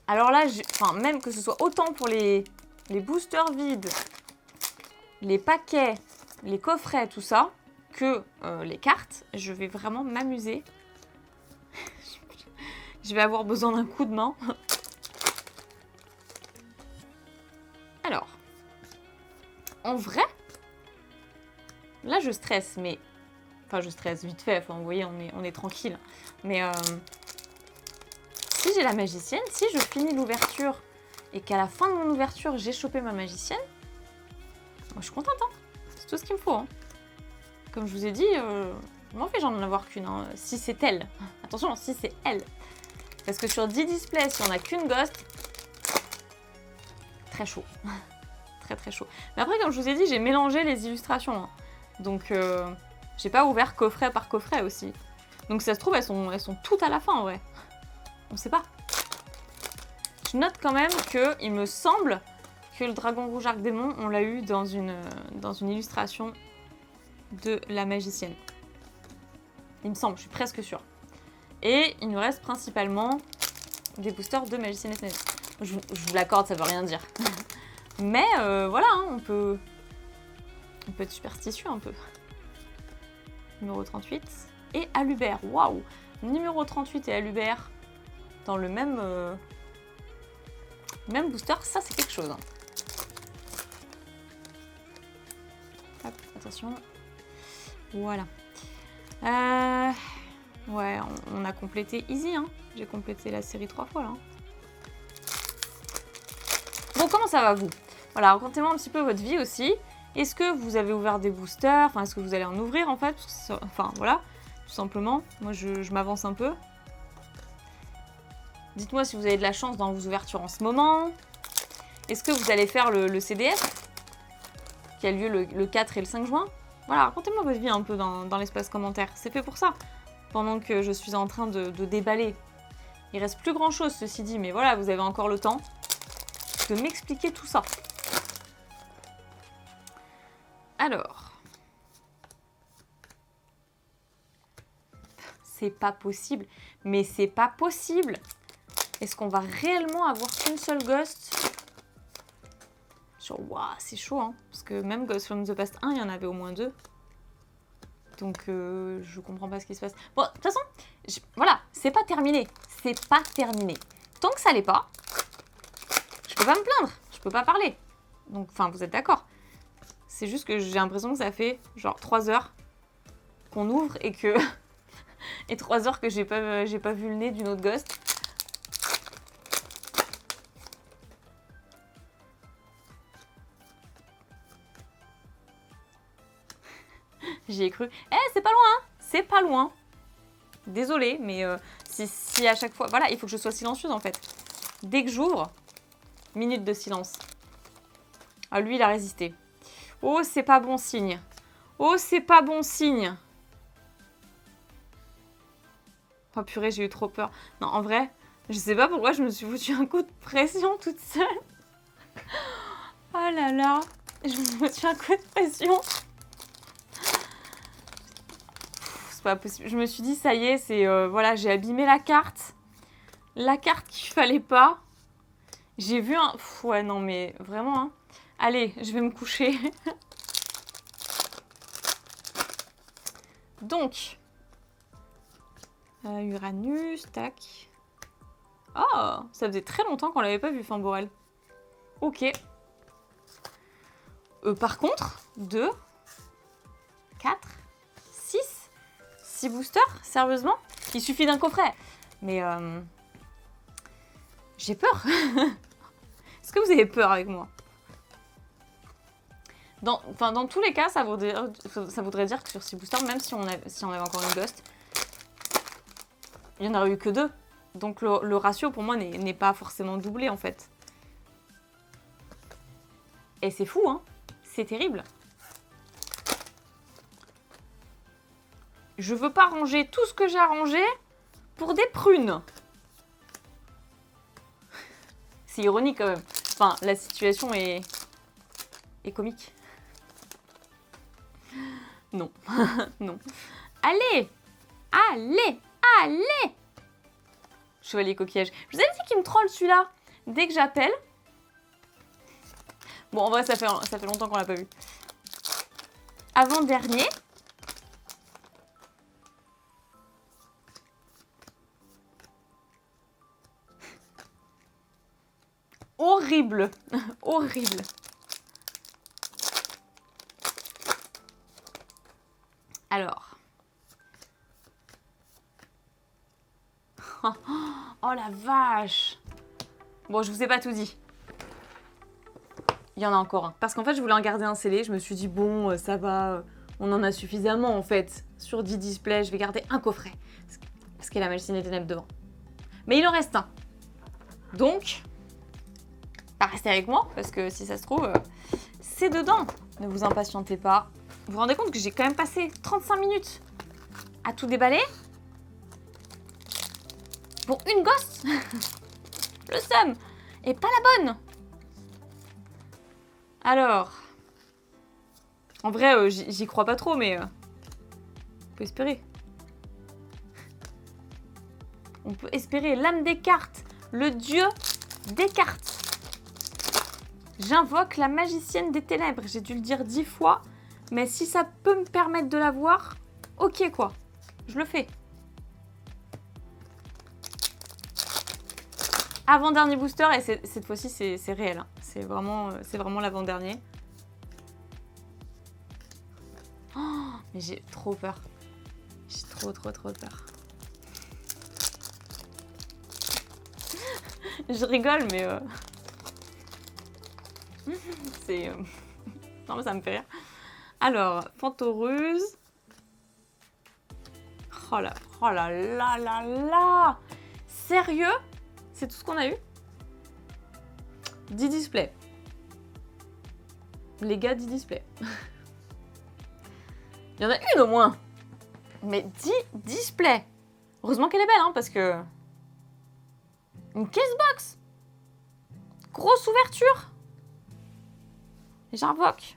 Alors là, enfin, même que ce soit autant pour les boosters vides, les paquets, les coffrets, tout ça, que les cartes, je vais vraiment m'amuser. Je vais avoir besoin d'un coup de main. Alors, en vrai, là je stresse, mais... Enfin, je stresse vite fait, enfin, vous voyez, on est tranquille. Mais si j'ai la magicienne, si je finis l'ouverture et qu'à la fin de mon ouverture, j'ai chopé ma magicienne, moi, je suis contente, hein. C'est tout ce qu'il me faut, hein. Comme je vous ai dit, je m'en fiche d'en avoir qu'une, hein. Si c'est elle. Attention, si c'est elle. Parce que sur 10 displays, si on n'a qu'une ghost, très chaud. Très très chaud. Mais après, comme je vous ai dit, j'ai mélangé les illustrations, hein. Donc... j'ai pas ouvert coffret par coffret aussi. Donc si ça se trouve, elles sont toutes à la fin en vrai. On sait pas. Je note quand même que il me semble que le dragon rouge arc démon, on l'a eu dans une illustration de la magicienne. Il me semble, je suis presque sûre. Et il nous reste principalement des boosters de magicienne et je vous l'accorde, ça veut rien dire. Mais voilà, hein, on peut être superstitieux un peu. Numéro 38 et Alubert. Waouh! Numéro 38 et Alubert dans le même booster, ça c'est quelque chose. Hein. Attention. Voilà. Ouais, on a complété easy, hein. J'ai complété la série 3 fois, là. Bon, comment ça va, vous? Voilà, racontez-moi un petit peu votre vie aussi. Est-ce que vous avez ouvert des boosters? Enfin, est-ce que vous allez en ouvrir, en fait? Enfin, voilà, tout simplement. Moi, je m'avance un peu. Dites-moi si vous avez de la chance dans vos ouvertures en ce moment. Est-ce que vous allez faire le CDF qui a lieu le 4 et le 5 juin? Voilà, racontez-moi votre vie un peu dans l'espace commentaire. C'est fait pour ça. Pendant que je suis en train de déballer. Il reste plus grand chose, ceci dit, mais voilà, vous avez encore le temps de m'expliquer tout ça. Alors. C'est pas possible. Mais c'est pas possible. Est-ce qu'on va réellement avoir qu'une seule Ghost? Genre, waouh, c'est chaud, hein. Parce que même Ghost from the Past 1, il y en avait au moins 2. Donc, je comprends pas ce qui se passe. Bon, de toute façon, voilà, c'est pas terminé. C'est pas terminé. Tant que ça l'est pas, je peux pas me plaindre. Je peux pas parler. Donc, enfin, vous êtes d'accord. C'est juste que j'ai l'impression que ça fait genre 3 heures qu'on ouvre et que... et 3 heures que j'ai pas vu le nez d'une autre Ghost. J'y ai cru. Eh, c'est pas loin, hein. C'est pas loin. Désolée, mais si à chaque fois... Voilà, il faut que je sois silencieuse, en fait. Dès que j'ouvre, minute de silence. Ah, lui, il a résisté. Oh, c'est pas bon signe. Oh, c'est pas bon signe. Oh, purée, j'ai eu trop peur. Non, en vrai, je sais pas pourquoi je me suis foutu un coup de pression toute seule. Oh là là. Je me suis foutu un coup de pression. C'est pas possible. Je me suis dit, ça y est, c'est... voilà, j'ai abîmé la carte. La carte qu'il fallait pas. J'ai vu un... Pff, ouais, non, mais vraiment, hein. Allez, je vais me coucher. Donc... Uranus, tac. Oh, ça faisait très longtemps qu'on l'avait pas vu, Famborel. Ok. Par contre, 2, 4, 6 boosters, sérieusement? Il suffit d'un coffret. Mais j'ai peur. Est-ce que vous avez peur avec moi? Dans tous les cas, ça voudrait dire que sur 6 boosters, même si on avait encore une Ghost, il n'y en aurait eu que 2. Donc le ratio pour moi n'est pas forcément doublé en fait. Et c'est fou, hein. C'est terrible. Je veux pas ranger tout ce que j'ai à ranger pour des prunes. C'est ironique quand même. Enfin, la situation est comique. Non. Non. Allez! Allez! Allez! Chevalier coquillage. Je vous avais dit qu'il me troll celui-là. Dès que j'appelle. Bon, en vrai, ça fait longtemps qu'on l'a pas vu. Avant-dernier. Horrible. Horrible. Alors. Oh la vache. Bon, je vous ai pas tout dit. Il y en a encore un. Parce qu'en fait, je voulais en garder un scellé. Je me suis dit, bon, ça va. On en a suffisamment, en fait. Sur 10 displays, je vais garder un coffret. Parce qu'il y a la Malsine des Ténèbres devant. Mais il en reste un. Donc, bah, restez avec moi. Parce que si ça se trouve, c'est dedans. Ne vous impatientez pas. Vous vous rendez compte que j'ai quand même passé 35 minutes à tout déballer? Pour une Ghost. Le seum. Et pas la bonne. Alors. En vrai, j'y crois pas trop, mais... on peut espérer. On peut espérer. L'âme des cartes. Le dieu des cartes. J'invoque la magicienne des ténèbres. J'ai dû le dire 10 fois. Mais si ça peut me permettre de la voir, ok quoi. Je le fais. Avant-dernier booster, et cette fois-ci, c'est réel. Hein. C'est vraiment l'avant-dernier. Mais j'ai trop peur. J'ai trop peur. Je rigole, mais c'est... Non, mais ça me fait rire. Alors, Fantoruse. Oh là là. Sérieux? C'est tout ce qu'on a eu? 10 displays. Les gars, 10 displays. Il y en a une au moins. Mais 10 displays. Heureusement qu'elle est belle, hein, parce que... Une case box. Grosse ouverture. J'invoque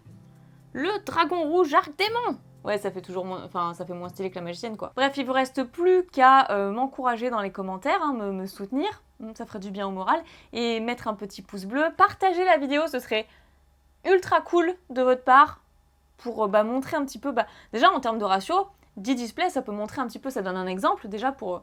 le dragon rouge arc démon. Ouais, ça fait toujours moins, enfin, ça fait moins stylé que la magicienne, quoi. Bref, il vous reste plus qu'à m'encourager dans les commentaires, hein, me soutenir, ça ferait du bien au moral, et mettre un petit pouce bleu, partager la vidéo, ce serait ultra cool de votre part, pour montrer un petit peu, déjà en termes de ratio, 10 displays, ça peut montrer un petit peu, ça donne un exemple, déjà pour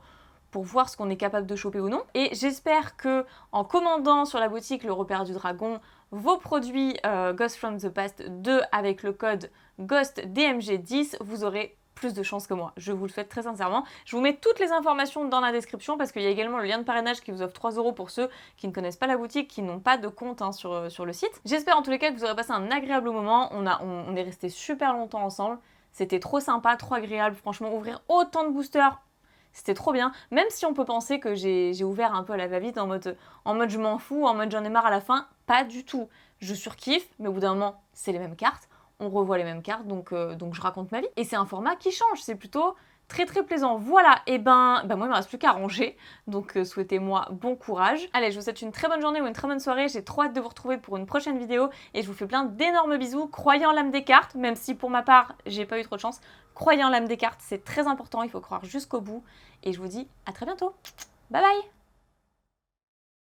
voir ce qu'on est capable de choper ou non. Et j'espère que en commandant sur la boutique Le Repère du Dragon vos produits Ghost from the Past 2 avec le code GHOSTDMG10, vous aurez plus de chance que moi. Je vous le souhaite très sincèrement. Je vous mets toutes les informations dans la description parce qu'il y a également le lien de parrainage qui vous offre 3 € pour ceux qui ne connaissent pas la boutique, qui n'ont pas de compte sur le site. J'espère en tous les cas que vous aurez passé un agréable moment. On est resté super longtemps ensemble. C'était trop sympa, trop agréable. Franchement, ouvrir autant de boosters, c'était trop bien, même si on peut penser que j'ai ouvert un peu à la va-vite en mode je m'en fous, en mode j'en ai marre à la fin, pas du tout. Je surkiffe, mais au bout d'un moment, c'est les mêmes cartes, on revoit les mêmes cartes, donc je raconte ma vie. Et c'est un format qui change, c'est plutôt très plaisant. Voilà, et moi il me reste plus qu'à ranger, donc souhaitez-moi bon courage. Allez, je vous souhaite une très bonne journée ou une très bonne soirée, j'ai trop hâte de vous retrouver pour une prochaine vidéo, et je vous fais plein d'énormes bisous, croyez en l'âme des cartes, même si pour ma part, j'ai pas eu trop de chance, croyez en l'âme des cartes, c'est très important, il faut croire jusqu'au bout, et je vous dis à très bientôt. Bye bye!